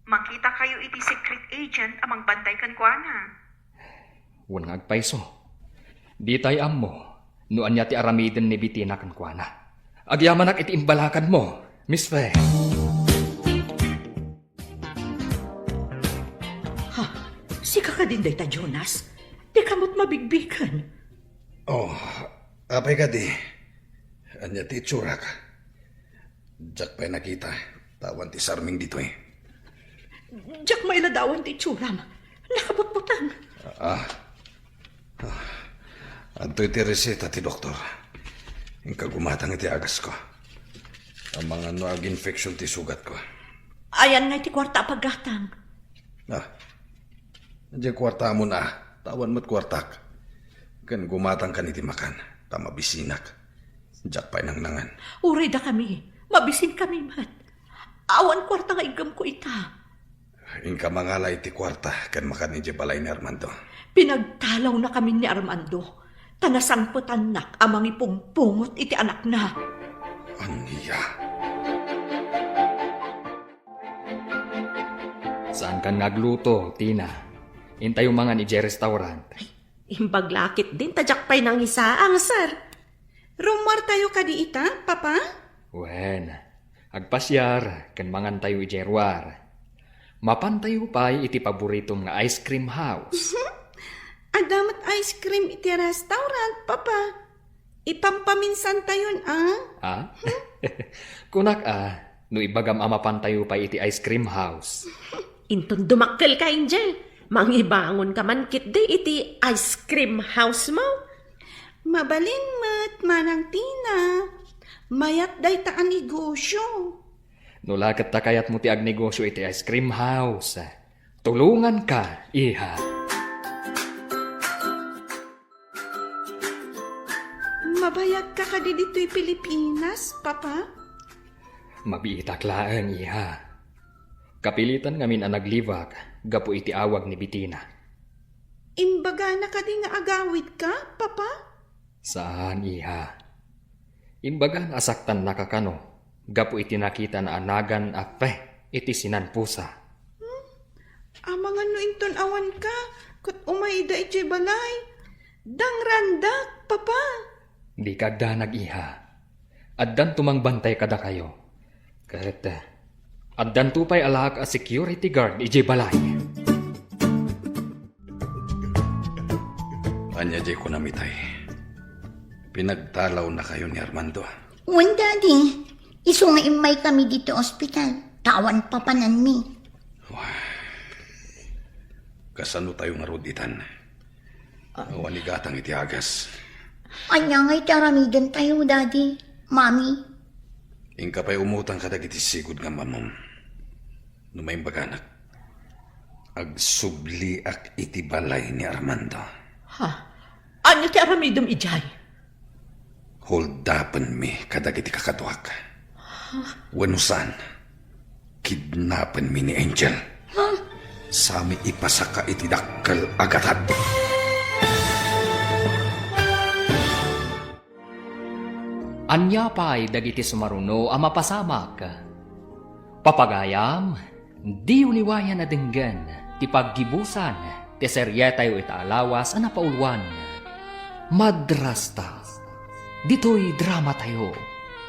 Makita kayo iti secret agent amang bantay kan kuana. Wen nga agpaiso. Di tay ammo. Noan niya ti aramiden ni Bitina kan kuana. Agyamanak iti imbalakan mo, Miss Fe. Ha, si kakadinday ta Jonas. Di kamot mabigbikan. Apay ka di. Anya ti tsurak. Jack pa'y nakita. Tawan ti sarming dito eh. Jack mailadawan ti tsuram. Nakabutbutan. Anto'y ti reseta ti doktor. Yung kagumatang iti agas ko. Ang mga noag infection ti sugat ko. Ayan nga iti kwarta paggatang. Diyan kwarta mo na. Tawan mo't kwartak. Kan gumatang ka niti makan. Tama bisinak. Jack pa'y nangnangan. Uray da kami. Mabisin kami mat. Awan kwarta nga igam ko ita. Inka mangalay ti kwarta kan makan iti balay ni Armando. Pinagtalaw na kami ni Armando. Tanasangputan nak amang ipungpungot iti anak na. Aniya. Saan kan nagluto, Tina? Intay mga ni J restaurant. Imbaglakit din, tajakpay ng isaang, sir. Rumar tayo kadiita, papa? Wen, agpasyar, kan mangan tayo ijerwar. Mapantayo pa iti paboritong nga ice cream house. Adamat ice cream iti restaurant, papa. Ipampaminsan tayon, Ah? Kunak no ibagam mapantayo pa iti ice cream house. Inton dumakkel ka, Angel. Mangibangon ka man kit di iti ice cream house mo. Mabalin mat, manang Tina. Mayat day taan negosyo. No lakat ta kayat mo ti agnegosyo iti ice cream house. Tulungan ka, iha. Mabayag ka kadi dito'y Pilipinas, papa? Mabiitaklaan, iha. Kapilitan ngamin ang naglibak, gapo iti awag ni Bitina. Imbaga na kadi nga agawid ka, papa? Saan, iha? Imbagan asaktan nakakano, gapo iti nakita na anagan ape, iti sinanpusa. Amang ano inton awan ka, kat umayda iti balay. Dang randak, papa. Di kagdanag, iha. Addan tumangbantay kada kayo. Kat, addan tupay alak a security guard iti balay. Anya jay ko namitay. Pinagtalaw na kayo ni Armando. Wan, Daddy. Iso nga imay kami dito ospital. Tawan papanan mi. Kasano tayo nga roditan? Awanigatang iti agas. Anya nga'y taramidan tayo, Daddy. Mami. Inka pa'y umutang kadag iti sigod nga mamam. Numayang baganak. Agsubli ak iti balay ni Armando. Ha? Ano ti aramidom ijay? Holdapan mi kadag iti kakatuak. Wanusan, kidnapan mi ni Angel. Sami ipasaka iti dakkel agatad. Anya pa'y dagiti sumaruno ang mapasamak. Papagayam, di uliwayan na dinggan, ti paggibusan, ti seryetayo itaalawas ang napaulwan. Madrasta, dito'y drama tayo,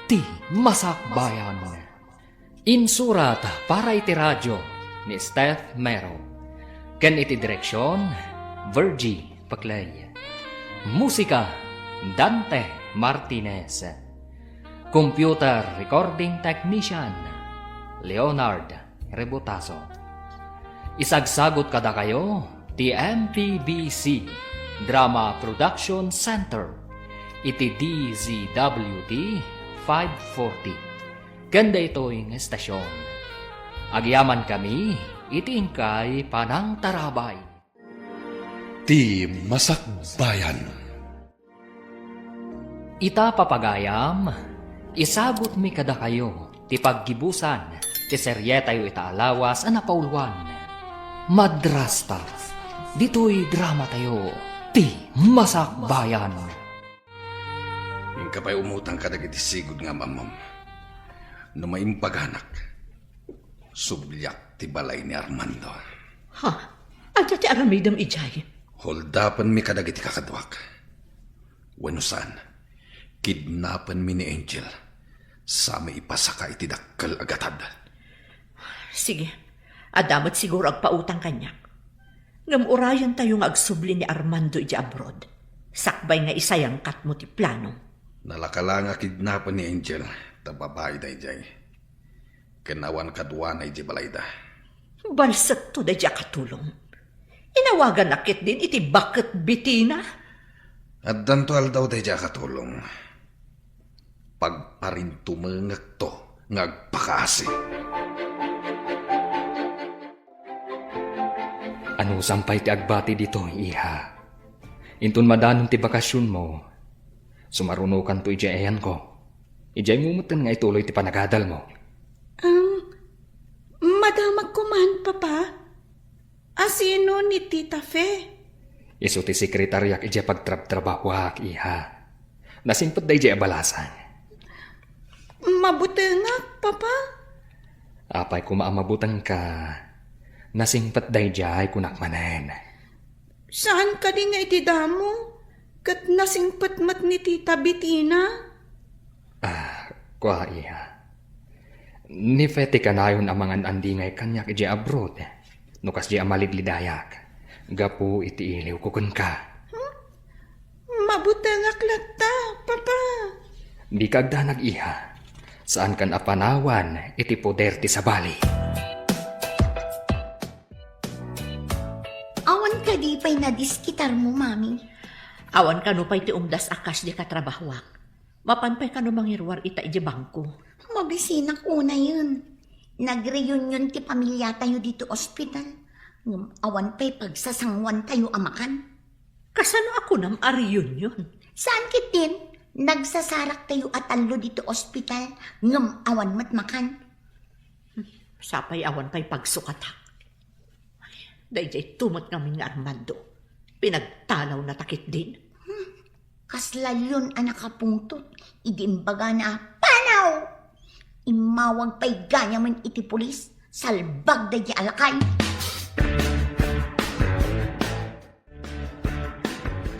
ti masakbayan. Insurat para iti radyo ni Steph Mero. Ken iti direksyon, Virgie Paclay. Musika, Dante Martinez. Computer Recording Technician, Leonard Rebutaso. Isagsagot kada kayo, ti MPBC Drama Production Center, iti DZWT 540. Ganda ito'y estasyon. Agyaman kami, iti ingkay panang tarabay. Ti Masakbayan. Ita papagayam, isagot mi kada kayo, ti paggibusan, ti seryetayo itaalawas ang napaulwan. Madrasta, dito'y drama tayo, ti masakbayan. Inka pa'y umutang kadag iti sigod nga mamam. Numayang baganak. Sublyak ti balay ni Armando. Ha? Ano ti aramidom ijay? Holdapan mi kadag iti kakatuak. Wanusan, kidnapan mi ni Angel. Sami ipasaka iti dakkel agatad. Sige, adamat siguro agpautang kanyak. Ngamurayan tayo nga agsubli ni Armando iti abroad. Sakbay nga isayang kat mo ti plano. Nalakala nga kidnapan ni Angel. Tababae da ijay. Kenawan kadwa na iti balayda. Balsat to da dya katulong. Inawagan nakit din iti bakit bitina. At dantual daw da ijay katulong. Pagparintumangak to ngagpakaasi. Ano sampay ti agbati dito, iha? Intun madanon ti bakasyon mo, sumarunukan to ijayan ko. Ijay ngumutan nga ituloy ti panagadal mo. Madamag kuman, Papa. Asino ni Tita Fe? Isu ti sekretaryak ija pagtrabtrabawak, iha. Nasimpot da ija abalasan. Mabutengak, Papa. Apay kumaamabutang ka. Nasimpot da ija ay kunakmanen. Saan ka di nga iti damo? Kat nasingpat mat ni Tita Bitina? Kwa iha. Ni Feti kanayon amangan andingay kanyak ija abroad. Nukas ija amaliglidayak. Gapu iti iliw kukun ka. Mabutengak lata, Papa. Di kagdanag iha. Saan kan apanawan iti poder ti sabali. Awan ka di pa'y nadiskitar mo, Mami. Awan ka no pa'y ti umdas akas di katrabahwak. Mapanpay ka no mangirwar ita iji bangko. Mabisinak una yun. Nag-reunion ti pamilya tayo dito ospital. Awan pa'y pagsasangwan tayo amakan. Kasano ako nam ariyon yun? Saan kitin? Nagsasarak tayo at alo dito ospital. Ngam awan matmakan. Sapay awan pa'y pagsukatak. Dayjay tumot namin nga Armando. Pinagtalaw na takit din. Kaslalyon ang nakapungtot. Idimbaga na panaw. Imawag pa'y ganyaman iti pulis. Salbag da di alakay.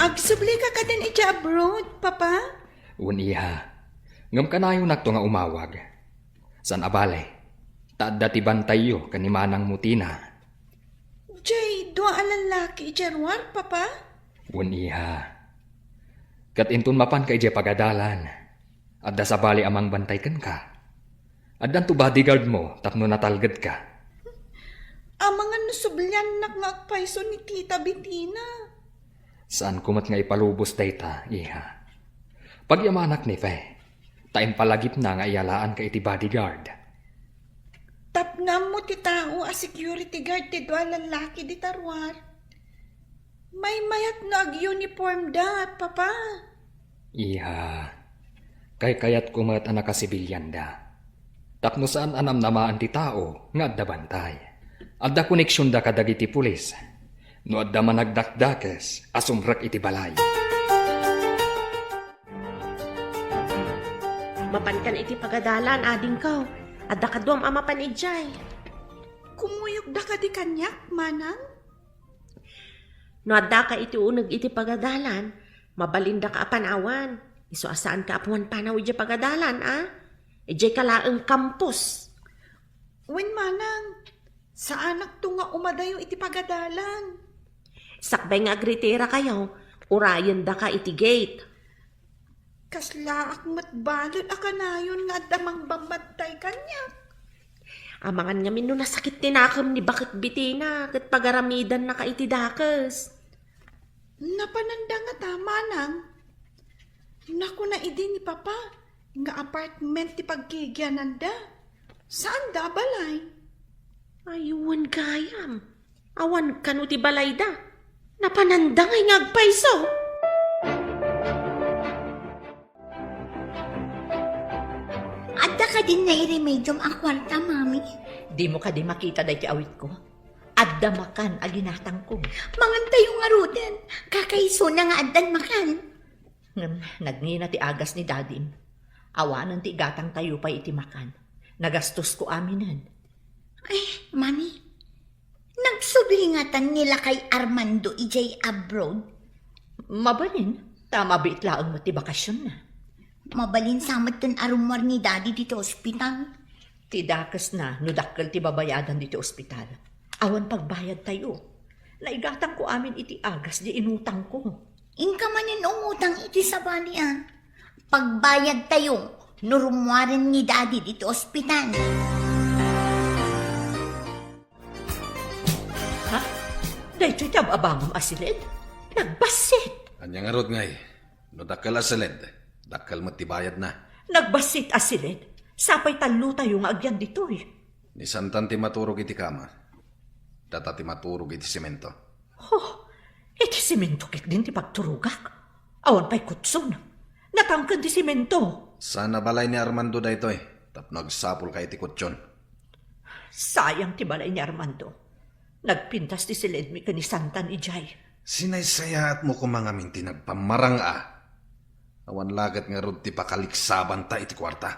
Agsubli ka din iti abroad, Papa. Uniha. Ngam kanayo nakto nga umawag. San abale? Taadda ti bantayo kanimanang mutina. Jay, dua alalaki iti arwar, Papa. Uniha. Kat intun mapan ka ije pagadalan. Adda sa bali amang bantay kan ka. Addan to bodyguard mo tapno natalgad ka. Amangan nasublyan nakngagpaiso ni Tita Bitina. Saan kumat nga ipalubos dayta, iha. Pag yamanak ni Fe, taim palagip na nga iyalaan ka iti bodyguard. Tapnam mo ti tao a security guard ti dua lalaki di tarwar. May mayat na ag-uniform da, Papa. Iha, kay kayat kumat anak kasibilyan da. Tapno saan anam namaan ti tao nga adda bantay. Adda koneksyon da kadagiti pulis. No adda managdakdakes asumrak iti balay. Mapankan iti pagadalan, ading kaw. Adda kadwam ama panidjay. Kumuyog da ka di kanyak, Manang. No adda ka iti unag iti pagadalan, mabalinda ka apanawan. Iso asaan ka apuan panaw iti pagadalan, Ijay kalaang kampus. Wen, Manang. Sa anak to nga umadayo iti pagadalan. Sakbay nga agritera kayo, urayan da ka iti gate. Kaslaak matbalot akanayon nga damang bambatay kanyak. Amangan nga no nasakit tinakam ni Bakit Bitina kat pagaramidan na ka iti dakas. Napananda nga tama nang. Naku na idi ni Papa, nga apartment ti pagkigyanan da. Saan da balay? Ayuan gayam. Awan kanu ti balay da. Napananda ngay ngagpaiso. Adda ka din na i-remedium ang kwarta, Mami. Di mo ka di makita day ti awit ko. Adda makan aginatang ko. Mangan tayo nga ruden. Kakaiso na nga addan makan. Nagngina ti agas ni Dadim. Awanan ti gatang tayo pa iti makan. Nagastos ko aminan. Ay, Mami. Nagsubingatan nila kay Armando ijay abroad. Mabalin, tama bit laang mo ti bakasyon na. Mabalin samat ton arumar ni Daddy dito ospital. Ti dakas na, nudakkel ti babayadan dito ospital. Awan pagbayad tayo. Naigatang ko amin iti agas di inutang ko. Ingka manin umutang iti sa bali Pagbayad tayo, nurumwaran ni Daddy dito ospital. Ha? Dahito iti ababangam asilid? Nagbasit! Anyang arot ngay. No dakal asaled. Dakal matibayad na. Nagbasit asilid? Sapay talo tayo nga agyan dito Ni santan ti maturog iti kama. Data ti maturog iti simento. Oh, iti simento kit din ti pagturugak. Awan pa'y kutson. Natangkan ti simento. Sana balay ni Armando da ito Tap nagsapol ka iti kutsyon. Sayang ti balay ni Armando. Nagpintas ti silid mi ni Santan ijay. Sinaysayaat mo ko mga minti nagpamarang Awan lagat nga rod ti pakaliksaban ta iti kwarta.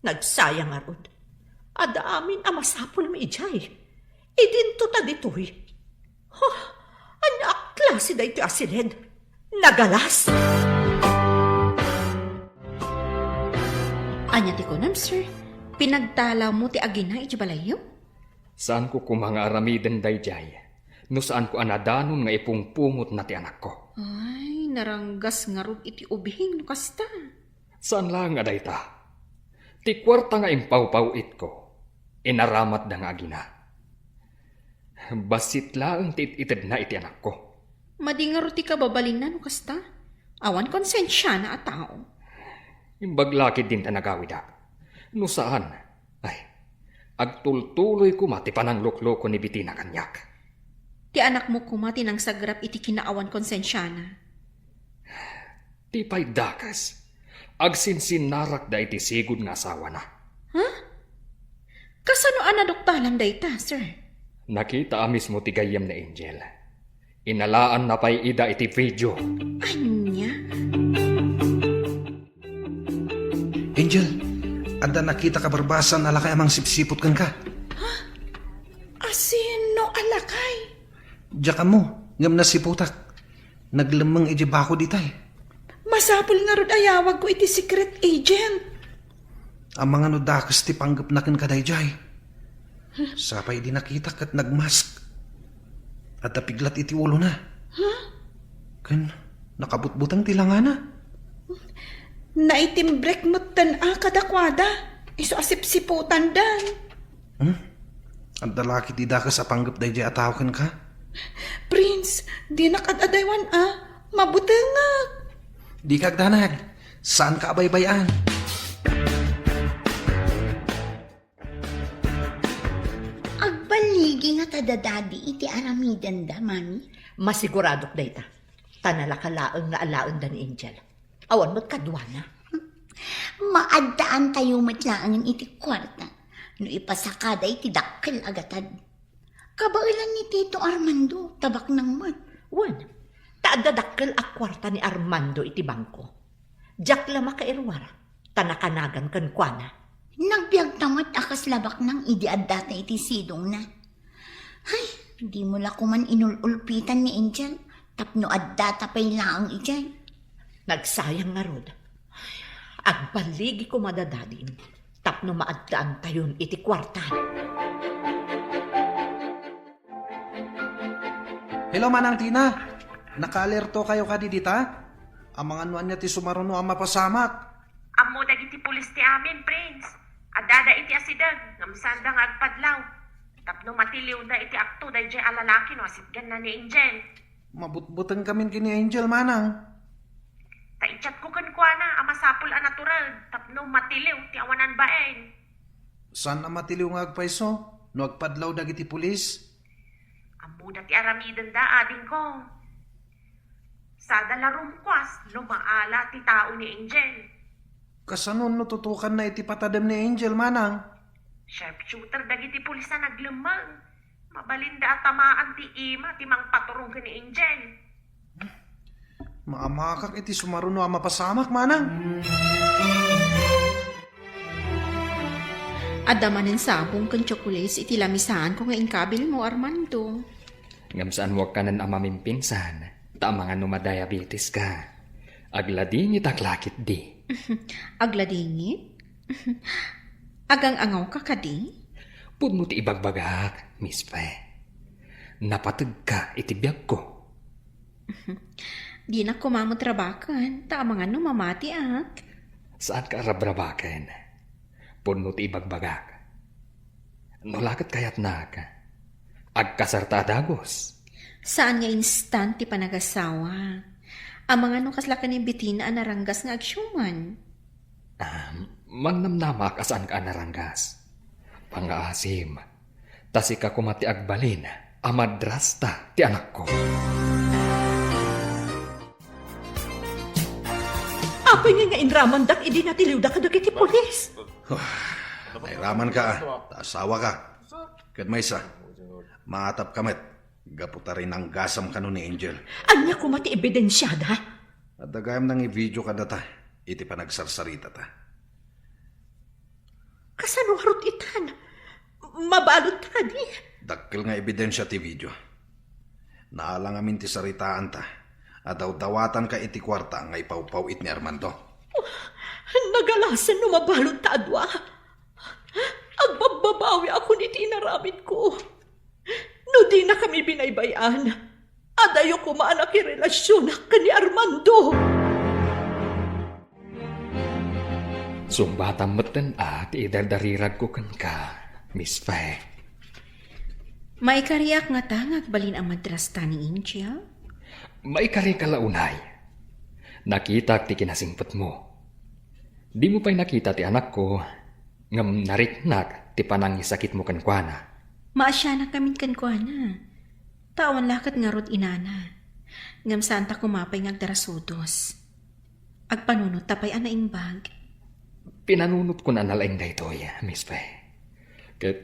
Nagsayang arod. Ada amin amasapol mi ijay. Idinto ta ditoy. Anak klase da iti asilid. Nagalas. Anya ti kunam, sir. Pinagtalaw mo ti agina iti balayo? Saan ko kumanga aramiden dayjay? No saan ko anadanon nga ipungpungot na ti anak ko? Ay, naranggas nga rod iti ubing no kasta. Saan lang nga dayta? Ti kwarta nga impaw-pawit ko. Inaramat da nga agina. Basit lang ti itid na iti anak ko. Madi nga rod ti kababalin na no kasta. Awan konsensya na a tao. Imbaglakid din ta nagawida. No saan? Ay, agtultuloy ko mati panang lukloko ni Bitina kanyak. Ti anak mo kumati ng sagrap iti kinaawan konsensyana. Ti pay dakas. Agsinsinarak da iti sigod nga asawa na. Kasano anadoktalan dayta, sir? Nakita mismo ti gayam na Angel. Inalaan na pay ida iti video. Anya? Angel, anda nakita ka barbasan alakay amang sipsipot kan ka. Asino alakay? Diyan ka mo, ngam na siputak. Naglamang iji bako ditay. Masapol nga rod ayawag ko iti secret agent. Ang mga nudakas ti panggap na kan kadayjay. Sapay di nakita kat nagmask. At napiglat iti ulo na. Kan, nakabutbutang tilangana. Naitimbrek mo kadakwada. Iso asip-siputan dan. Ang dalaki ti dakas sa panggap dayjay atawakan ka. Prince, di nakadadaywan mabutengag. Di kagdanag, saan ka abaybayan? Agbaligi nga tadadadi iti aramidan da, mami. Masiguradok dayta. Tanalakalaang nga alaon da ni Angel. Awan mo't kadwana. Maadaan tayo matlaangan iti kwarta. No ipasakada iti dakkel agatad. Kabailan ni Tito Armando, tabak ng mat. Wan, taadadakkel ak kwarta ni Armando iti bangko. Diyak lama ka irwara, tanakanagan kan kuana. Nagbiag tamat akas labak ng idiadda na iti sidong na. Ay, di mo la kuman inululpitan ni Angel. Tapno adda tapay laang ijay. Nagsayang nga rod. Agbaligi ko madadadin, tapno maadaan tayon iti kwarta. Hello, Manang Tina. Naka-alerto kayo kadidita? Ang mga nuan niya ti sumaruno ang mapasamak. Amo dagiti pulis ti amin, Prince. Adada iti asidag, ngamsanda nga agpadlaw. Tapno matiliw da iti akto dayjay alalaki no asitgan na ni Angel. Mabutbutan kami kini Angel, Manang. Taichat ko kan kuana, amasapul a natural. Tapno matiliw ti awanan baen. Saan na matiliw nga agpaiso? No agpadlaw dagiti pulis? Amo dati aramidan da ading ko. Sa dalarum kwas, lumaala ti tao ni Angel. Kasanon no tutukan na iti patadam ni Angel, Manang? Sharpshooter dagiti pulis na naglemang. Mabalinda at tamaan ti ima ti mang paturong ka ni Angel. Maamakak iti sumaruno ang mapasamak, Manang. Adamanin sabong kan chocolates iti lamisan ko nga inkabil mo, Armando. Ngamsaan wag ka nan amamimpinsan. Tama nga numadiabetes ka. Agladingit aglakit di. Agladingit? Agang angaw ka kadi? Pudno ti ibagbagak, Miss Pe. Napatag ka iti biyag ko. Di na kumamutrabakan. Tama nga mamati ak. Saan ka rabrabaken? Pudno ti ibagbagak. Nulakat kayat na ka. Agkasarta dagos. Saan nga instant ti panagasawa? Ang mga nukaslakan ni Bitina anaranggas nga agsyuman. Magnamnamak asan ka anaranggas. Pangaasim. Tasi ka kumati agbalin. Amadrasta ti anak ko. Apay nga inraman dak idi natiliw da kadagiti pulis. Ay raman ka taasawa ka. Kad maysa, maatap kamet. Gaputa rin ang gasam ka nun ni Angel. Anya ko mati ebidensyada. At dagayam nang i-video ka data. Iti pa nagsarsarita ta. Kasano harot itan? Mabalot ka di. Dakkel nga ebidensya ti video. Naalang amin ti saritaan ta. At daw dawatan ka iti kwarta nga ipawpaw it ni Armando. Nagalasan no mabalot ta adwa. Agbababawi ako ni tinaramid ko. No di na kami binaybayan. Adayo ko maanak relasyon ka ni Armando. Sumbatan meten at idardarirag ko kan ka, Miss Faye. May kariyak nga tangag balin ang madrasta ni Angel? May kari kalaunay. Nakita ti kinasingpet mo. Di mo pa'y nakita ti anak ko, ngam nariknak ti panangisakit mo kankwana. Maasya na kamin kankwana. Tawan lakat nga rod inana. Ngam santa kumapay ngagdarasudos. Agpanunot tapay anaing bag. Pinanunot ko na nalaing daytoy, Miss Faye. Kat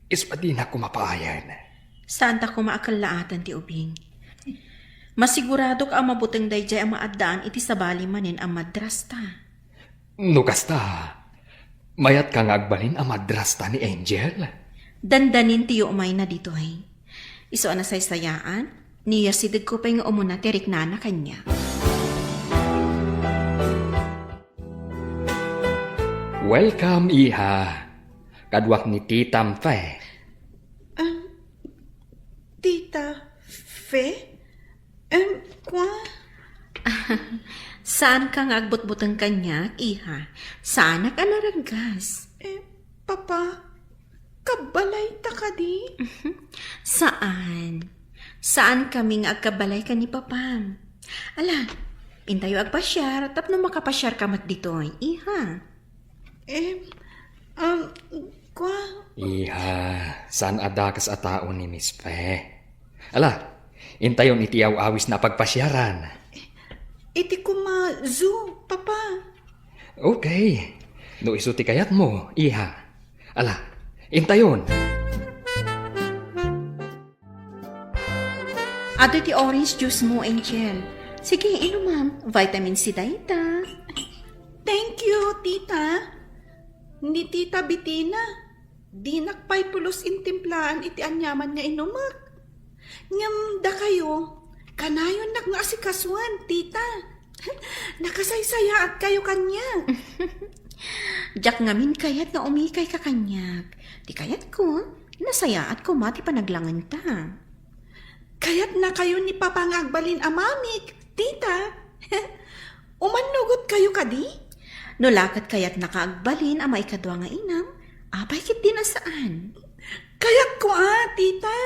ispadi na kumapaayan. Santa kumaakalaatan ti ubing. Masigurado ka ang mabuteng dayjay ang maadaan iti sabali manin ang madrasta. Nukasta, mayat kang agbalin ang madrasta ni Angel. Dandanin tiyo umay na ditoy. Iso na saysayaan, niya sidig ko pa yung umuna tirik na kanya. Welcome, Iha. Kadwak ni Titam Faye. Tita Fe? Kwa? Saan ka nga agbutbutang kanya, iha? Saan ka naranggas? Papa, kabalay ta ka di? Saan? Saan kaming agkabalay ka ni Papam? Ala, intayo agpasyar, tapno makapasyar ka mat ditoy, iha. Kwa? Iha, saan adakas ataon ni Miss Faye? Ala, intayon itiyaw awis na pagpasyaran. Iti kuma zoo, Papa. Okay. No isuti kayat mo, iha. Ala, intayon. Ato ti orange juice mo, Angel. Sige, inuman. Vitamin C dayta. Thank you, tita. Ni tita Bitina. Di nakpay pulos intimplaan iti anyaman nga inumak. Ngam da kayo, kanayon nak nga asikasuan, tita. Nakasaysaya at kayo kanya. Jak ngamin kayat nga umikay ka kanyak. Di kayat ko, nasaya at ko mati panaglangan ta. Kayat na kayo ni Papa nga agbalin amamik, tita. Umanugot kayo kadi? No lakat kayat nakaagbalin ang maikadwa nga inam, apay kit din asaan. Kayat ko tita.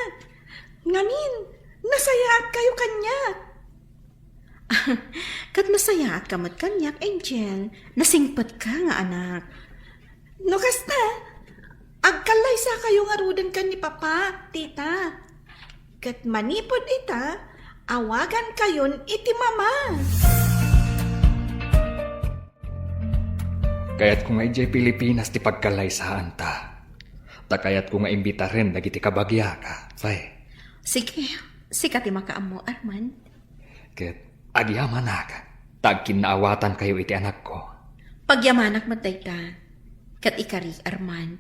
Ngamin, nasaya at kayo kanya. Kat masaya at kamat kanyak, Angel. Nasingpat ka nga, anak. No kasta, agkalay sa kayo nga rudan ka ni Papa, tita. Kat manipod ita, awagan kayon iti mama. Kayat ko nga ijay Pilipinas ti pagkalaysaan ta. Ta kayat ko nga imbita rin dagiti kabagya ka, Faye. Sige, sikat makaam mo, Arman. Ket agyamanak, tag kinaawatan kayo iti anak ko. Pagyamanak matayta, kat ikari, Arman.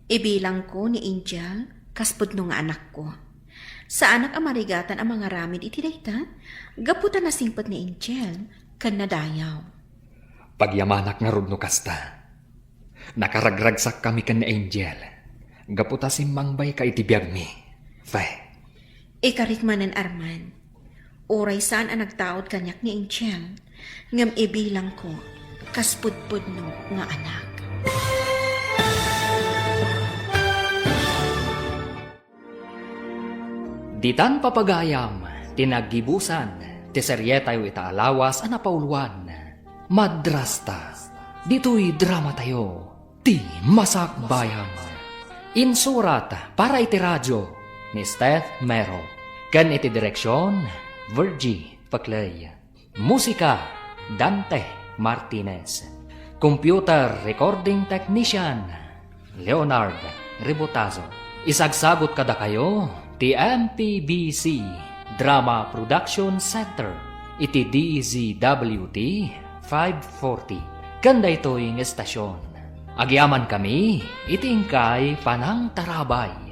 Ibilang ko ni Angel, kaspud no nga anak ko. Sa anak amarigatan ang mga ramid iti dayta, gaputan na singpat ni Angel, kan nadayaw. Pagyamanak nga rudno kasta. Nakaragragsak kami kan ni Angel. Gaputa simmangbay ka iti biyag mi, Faye. Ikarikmanan, Arman. Oray saan ang nagtaod kanyak ni Angel, ngam ibilang ko, kaspudpud no nga anak. Ditan papagayam, tinagibusan, ti seryetayo itaalawas anapauluan. Madrasta, dito'y drama tayo, ti masakbayan. Insurat para iti radyo ni Steph Mero. Kan iti direksyon, Virgie Paclay. Musika, Dante Martinez. Computer Recording Technician, Leonard Ribotazo. Isagsagot kada kayo, ti MPBC Drama Production Center, iti DZWT 540. Kanda ito'y estasyon. Agyaman kami, itingkay panang tarabay.